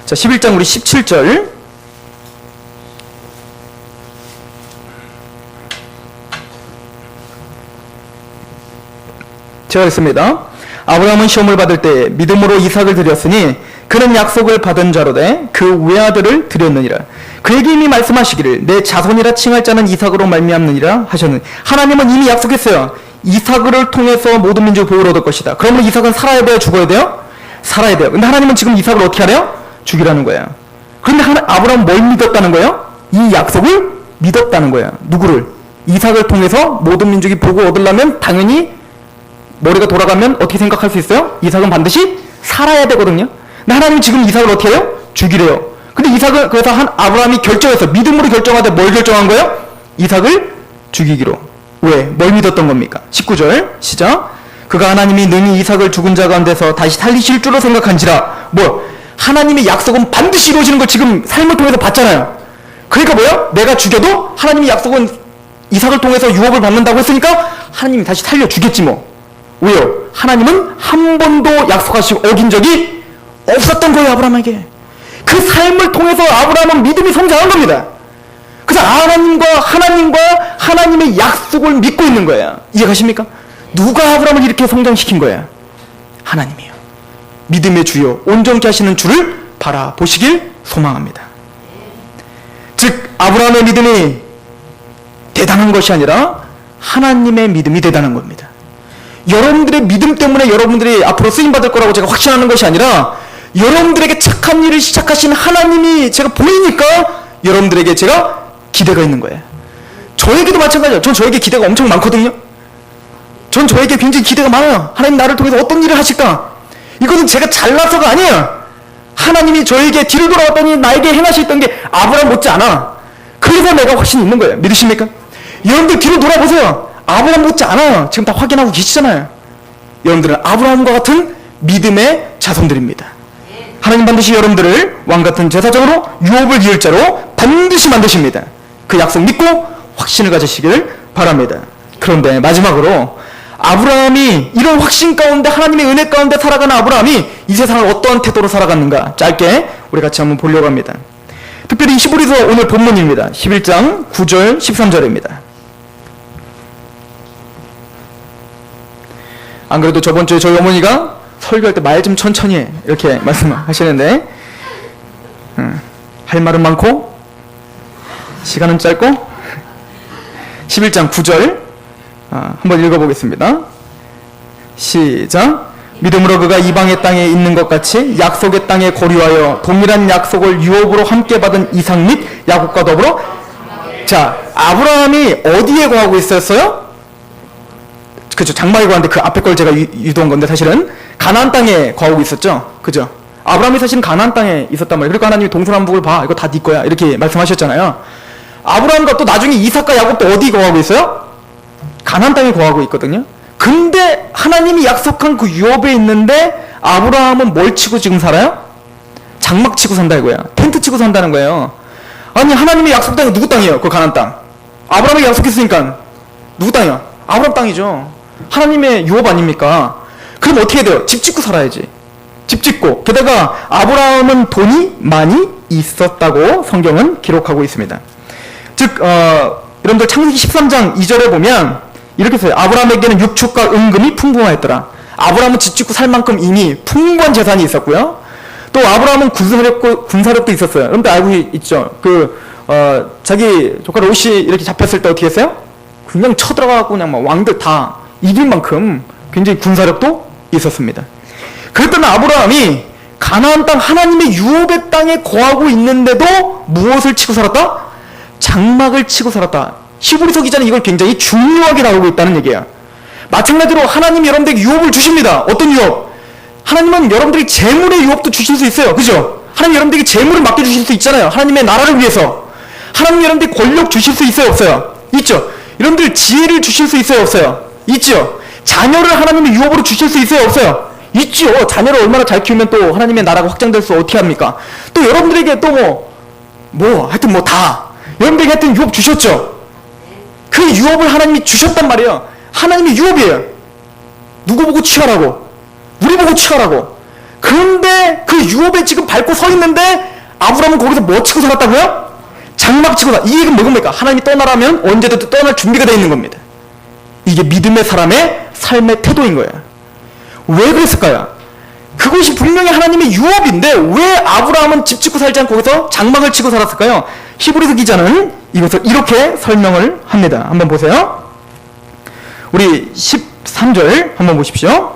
자, 11장 우리 17절. 제가 읽습니다. 아브라함은 시험을 받을 때 믿음으로 이삭을 드렸으니 그는 약속을 받은 자로되 그 외아들을 드렸느니라. 그에게 이미 말씀하시기를 내 자손이라 칭할 자는 이삭으로 말미암느니라 하셨느니 하나님은 이미 약속했어요. 이삭을 통해서 모든 민족이 복을 얻을 것이다. 그러면 이삭은 살아야 돼요? 죽어야 돼요? 살아야 돼요. 근데 하나님은 지금 이삭을 어떻게 하래요? 죽이라는 거예요. 그런데 아브라함은 뭘 믿었다는 거예요? 이 약속을 믿었다는 거예요. 누구를? 이삭을 통해서 모든 민족이 복을 얻으려면 당연히 머리가 돌아가면 어떻게 생각할 수 있어요? 이삭은 반드시 살아야 되거든요. 근데 하나님이 지금 이삭을 어떻게 해요? 죽이래요. 근데 이삭을 그래서 아브라함이 결정해서 믿음으로 결정하되 뭘 결정한 거예요? 이삭을 죽이기로. 왜? 뭘 믿었던 겁니까? 19절 시작. 그가 하나님이 능히 이삭을 죽은 자 가운데서 다시 살리실 줄로 생각한지라. 뭐? 하나님의 약속은 반드시 이루어지는 걸 지금 삶을 통해서 봤잖아요. 그러니까 뭐야? 내가 죽여도 하나님의 약속은 이삭을 통해서 유업을 받는다고 했으니까 하나님이 다시 살려주겠지 뭐. 왜요? 하나님은 한 번도 약속하시고 어긴 적이 없었던 거예요. 아브라함에게. 그 삶을 통해서 아브라함은 믿음이 성장한 겁니다. 그래서 하나님과 하나님의 약속을 믿고 있는 거예요. 이해가십니까? 누가 아브라함을 이렇게 성장시킨 거예요? 하나님이에요. 믿음의 주요 온전케 하시는 주를 바라보시길 소망합니다. 즉 아브라함의 믿음이 대단한 것이 아니라 하나님의 믿음이 대단한 겁니다. 여러분들의 믿음 때문에 여러분들이 앞으로 쓰임받을 거라고 제가 확신하는 것이 아니라 여러분들에게 착한 일을 시작하신 하나님이 제가 보이니까 여러분들에게 제가 기대가 있는 거예요. 저에게도 마찬가지예요. 전 저에게 기대가 엄청 많거든요. 전 저에게 굉장히 기대가 많아요. 하나님 나를 통해서 어떤 일을 하실까? 이것은 제가 잘나서가 아니에요. 하나님이 저에게 뒤로 돌아왔더니 나에게 행하셨던 게 아브라함 못지않아. 그래서 내가 확신이 있는 거예요. 믿으십니까? 여러분들 뒤로 돌아보세요. 아브라함 못지않아. 지금 다 확인하고 계시잖아요. 여러분들은 아브라함과 같은 믿음의 자손들입니다. 하나님 반드시 여러분들을 왕같은 제사장으로 유업을 이을 자로 반드시 만드십니다. 그 약속 믿고 확신을 가지시길 바랍니다. 그런데 마지막으로 아브라함이 이런 확신 가운데 하나님의 은혜 가운데 살아가는 아브라함이 이 세상을 어떠한 태도로 살아갔는가 짧게 우리 같이 한번 보려고 합니다. 특별히 히브리서 오늘 본문입니다. 11장 9절 13절입니다. 안 그래도 저번 주에 저희 어머니가 설교할 때 말 좀 천천히 해 이렇게 말씀하시는데 할 말은 많고 시간은 짧고 11장 9절 한번 읽어보겠습니다. 시작. 믿음으로 그가 이방의 땅에 있는 것 같이 약속의 땅에 거류하여 동일한 약속을 유업으로 함께 받은 이삭 및 야곱과 더불어. 자, 아브라함이 어디에 거하고 있었어요? 그죠, 장막에 거하는데 그 앞에 걸 제가 유도한 건데 사실은 가나안 땅에 거하고 있었죠. 그죠? 아브라함이 사실은 가나안 땅에 있었단 말이에요. 그러니까 하나님이 동서남북을 봐, 이거 다 네 거야 이렇게 말씀하셨잖아요. 아브라함과 또 나중에 이삭과 야곱도 어디 거하고 있어요? 가나안 땅에 거하고 있거든요. 근데 하나님이 약속한 그 유업에 있는데 아브라함은 뭘 치고 지금 살아요? 장막 치고 산다 이거야. 텐트 치고 산다는 거예요. 아니 하나님의 약속 땅이 누구 땅이에요? 그 가나안 땅. 아브라함이 약속했으니까 누구 땅이야? 아브라함 땅이죠. 하나님의 유업 아닙니까? 그럼 어떻게 돼요? 집 짓고 살아야지. 집 짓고. 게다가 아브라함은 돈이 많이 있었다고 성경은 기록하고 있습니다. 즉 여러분들 창세기 13장 2절에 보면 이렇게 써요. 아브라함에게는 육축과 은금이 풍부하였더라. 아브라함은 집 짓고 살 만큼 이미 풍부한 재산이 있었고요. 또 아브라함은 군사력도 있었어요. 여러분들 알고 있죠? 자기 조카 롯이 이렇게 잡혔을 때 어떻게 했어요? 그냥 쳐들어가고 그냥 막 왕들 다 이길 만큼 굉장히 군사력도 있었습니다. 그랬던 아브라함이 가나안 땅 하나님의 유업의 땅에 거하고 있는데도 무엇을 치고 살았다? 장막을 치고 살았다. 히브리서 기자는 이걸 굉장히 중요하게 다루고 있다는 얘기예요. 마찬가지로 하나님이 여러분들에게 유업을 주십니다. 어떤 유업? 하나님은 여러분들이 재물의 유업도 주실 수 있어요. 그죠? 하나님 여러분들에게 재물을 맡겨주실 수 있잖아요. 하나님의 나라를 위해서. 하나님 여러분들에게 권력 주실 수 있어요? 없어요? 있죠? 여러분들 지혜를 주실 수 있어요? 없어요? 있죠? 자녀를 하나님의 유업으로 주실 수 있어요? 없어요? 있죠? 자녀를 얼마나 잘 키우면 또 하나님의 나라가 확장될 수 어떻게 합니까? 또 여러분들에게 또 하여튼 다 여러분들에게 하여튼 유업 주셨죠? 그 유업을 하나님이 주셨단 말이에요. 하나님의 유업이에요. 누구 보고 취하라고? 우리 보고 취하라고. 그런데 그 유업에 지금 밟고 서 있는데 아브라함은 거기서 뭐 치고 살았다고요? 장막 치고 이 얘기는 뭡니까? 하나님이 떠나라면 언제든 떠날 준비가 되어 있는 겁니다. 이게 믿음의 사람의 삶의 태도인 거예요. 왜 그랬을까요? 그것이 분명히 하나님의 유업인데 왜 아브라함은 집 짓고 살지 않고 거기서 장막을 치고 살았을까요? 히브리서 기자는 이것을 이렇게 설명을 합니다. 한번 보세요. 우리 13절 한번 보십시오.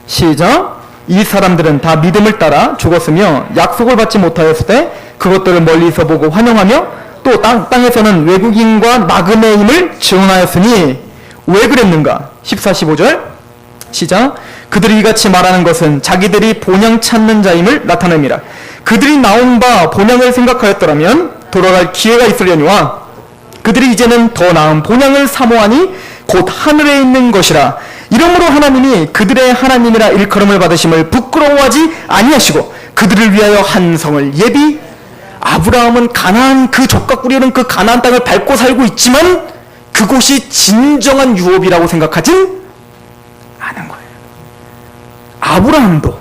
시작. 이 사람들은 다 믿음을 따라 죽었으며 약속을 받지 못하였을 때 그것들을 멀리서 보고 환영하며 또 땅에서는 외국인과 나그네의 힘을 증언하였으니 왜 그랬는가? 14, 15절 시작. 그들이 이같이 말하는 것은 자기들이 본향 찾는 자임을 나타냅니다. 그들이 나온 바 본향을 생각하였더라면 돌아갈 기회가 있으려니와 그들이 이제는 더 나은 본향을 사모하니 곧 하늘에 있는 것이라. 이러므로 하나님이 그들의 하나님이라 일컬음을 받으심을 부끄러워하지 아니하시고 그들을 위하여 한 성을 예비. 아브라함은 가나안 그 족각구리는 그 가나안 땅을 밟고 살고 있지만 그곳이 진정한 유업이라고 생각하진 않은 거예요. 아브라함도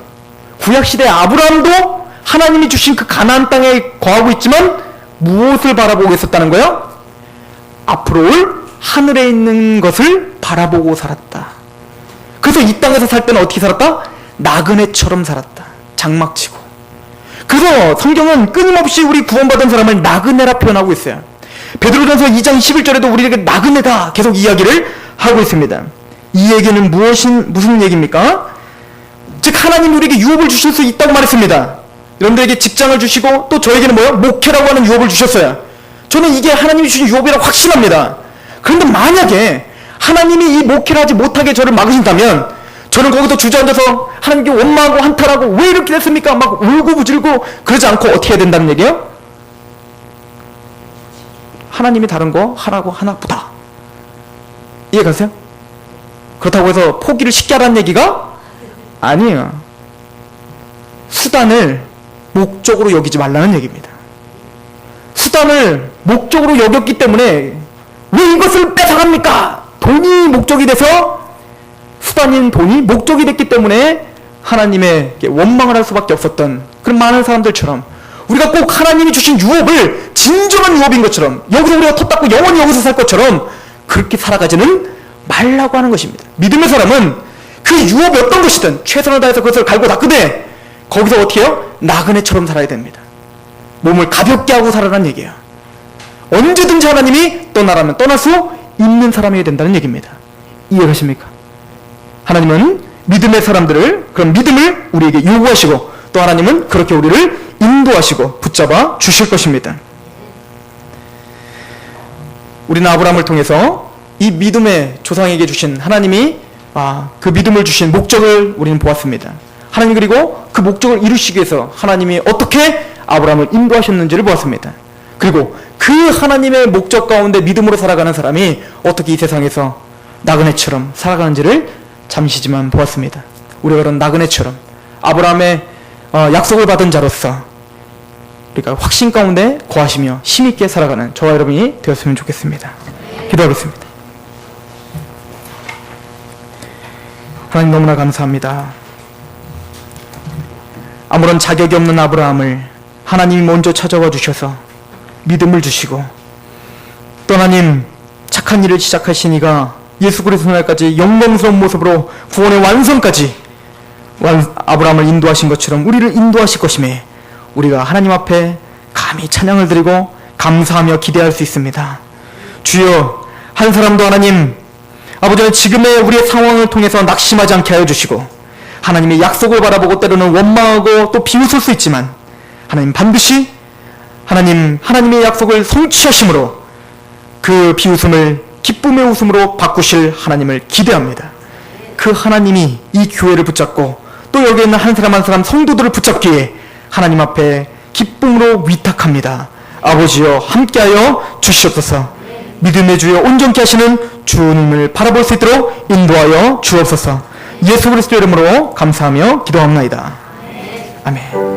구약시대 아브라함도 하나님이 주신 그 가나안 땅에 거하고 있지만 무엇을 바라보고 있었다는 거예요? 앞으로 올 하늘에 있는 것을 바라보고 살았다. 그래서 이 땅에서 살 때는 어떻게 살았다? 나그네처럼 살았다. 장막치고. 그래서 성경은 끊임없이 우리 구원받은 사람을 나그네라 표현하고 있어요. 베드로전서 2장 11절에도 우리에게 나그네다 계속 이야기를 하고 있습니다. 이 얘기는 무슨 얘기입니까? 즉 하나님이 우리에게 유업을 주실 수 있다고 말했습니다. 여러분들에게 직장을 주시고 또 저에게는 뭐요? 목회라고 하는 유업을 주셨어요. 저는 이게 하나님이 주신 유업이라고 확신합니다. 그런데 만약에 하나님이 이 목회를 하지 못하게 저를 막으신다면 저는 거기서 주저앉아서 하나님께 원망하고 한탄하고 왜 이렇게 됐습니까? 막 울고부질고 그러지 않고 어떻게 해야 된다는 얘기예요? 하나님이 다른 거 하라고 하나 보다. 이해 가세요? 그렇다고 해서 포기를 쉽게 하라는 얘기가 아니에요. 수단을 목적으로 여기지 말라는 얘기입니다. 수단을 목적으로 여겼기 때문에 왜 이것을 뺏어갑니까? 돈이 목적이 돼서 수단인 돈이 목적이 됐기 때문에 하나님의 원망을 할 수밖에 없었던 그런 많은 사람들처럼 우리가 꼭 하나님이 주신 유업을 진정한 유업인 것처럼 여기서 우리가 텄닦고 영원히 여기서 살 것처럼 그렇게 살아가지는 말라고 하는 것입니다. 믿음의 사람은 그 유업이 어떤 것이든 최선을 다해서 그것을 갈고 닦으되 거기서 어떻게 해요? 나그네처럼 살아야 됩니다. 몸을 가볍게 하고 살아라는 얘기예요. 언제든지 하나님이 떠나라면 떠날 수 있는 사람이 된다는 얘기입니다. 이해가십니까? 하나님은 믿음의 사람들을 그런 믿음을 우리에게 요구하시고 또 하나님은 그렇게 우리를 인도하시고 붙잡아 주실 것입니다. 우리는 아브라함을 통해서 이 믿음의 조상에게 주신 하나님이 그 믿음을 주신 목적을 우리는 보았습니다. 하나님 그리고 그 목적을 이루시기 위해서 하나님이 어떻게 아브라함을 인도하셨는지를 보았습니다. 그리고 그 하나님의 목적 가운데 믿음으로 살아가는 사람이 어떻게 이 세상에서 나그네처럼 살아가는지를 잠시지만 보았습니다. 우리가 그런 나그네처럼 아브라함의 약속을 받은 자로서 우리가 확신 가운데 거하시며 힘있게 살아가는 저와 여러분이 되었으면 좋겠습니다. 기도하겠습니다. 하나님 너무나 감사합니다. 아무런 자격이 없는 아브라함을 하나님이 먼저 찾아와 주셔서 믿음을 주시고 또 하나님 착한 일을 시작하신 이가 예수 그리스도 날까지 영광스러운 모습으로 구원의 완성까지 아브라함을 인도하신 것처럼 우리를 인도하실 것임에 우리가 하나님 앞에 감히 찬양을 드리고 감사하며 기대할 수 있습니다. 주여 한 사람도 하나님 아버지 지금의 우리의 상황을 통해서 낙심하지 않게 하여 주시고 하나님의 약속을 바라보고 때로는 원망하고 또 비웃을 수 있지만 하나님 반드시 하나님의 약속을 성취하심으로 그 비웃음을 기쁨의 웃음으로 바꾸실 하나님을 기대합니다. 그 하나님이 이 교회를 붙잡고 또 여기 있는 한 사람 한 사람 성도들을 붙잡기에 하나님 앞에 기쁨으로 위탁합니다. 아버지여 함께하여 주시옵소서. 믿음의 주여 온전케 하시는 주님을 바라볼 수 있도록 인도하여 주옵소서. 예수 그리스도 이름으로 감사하며 기도합나이다. 아멘.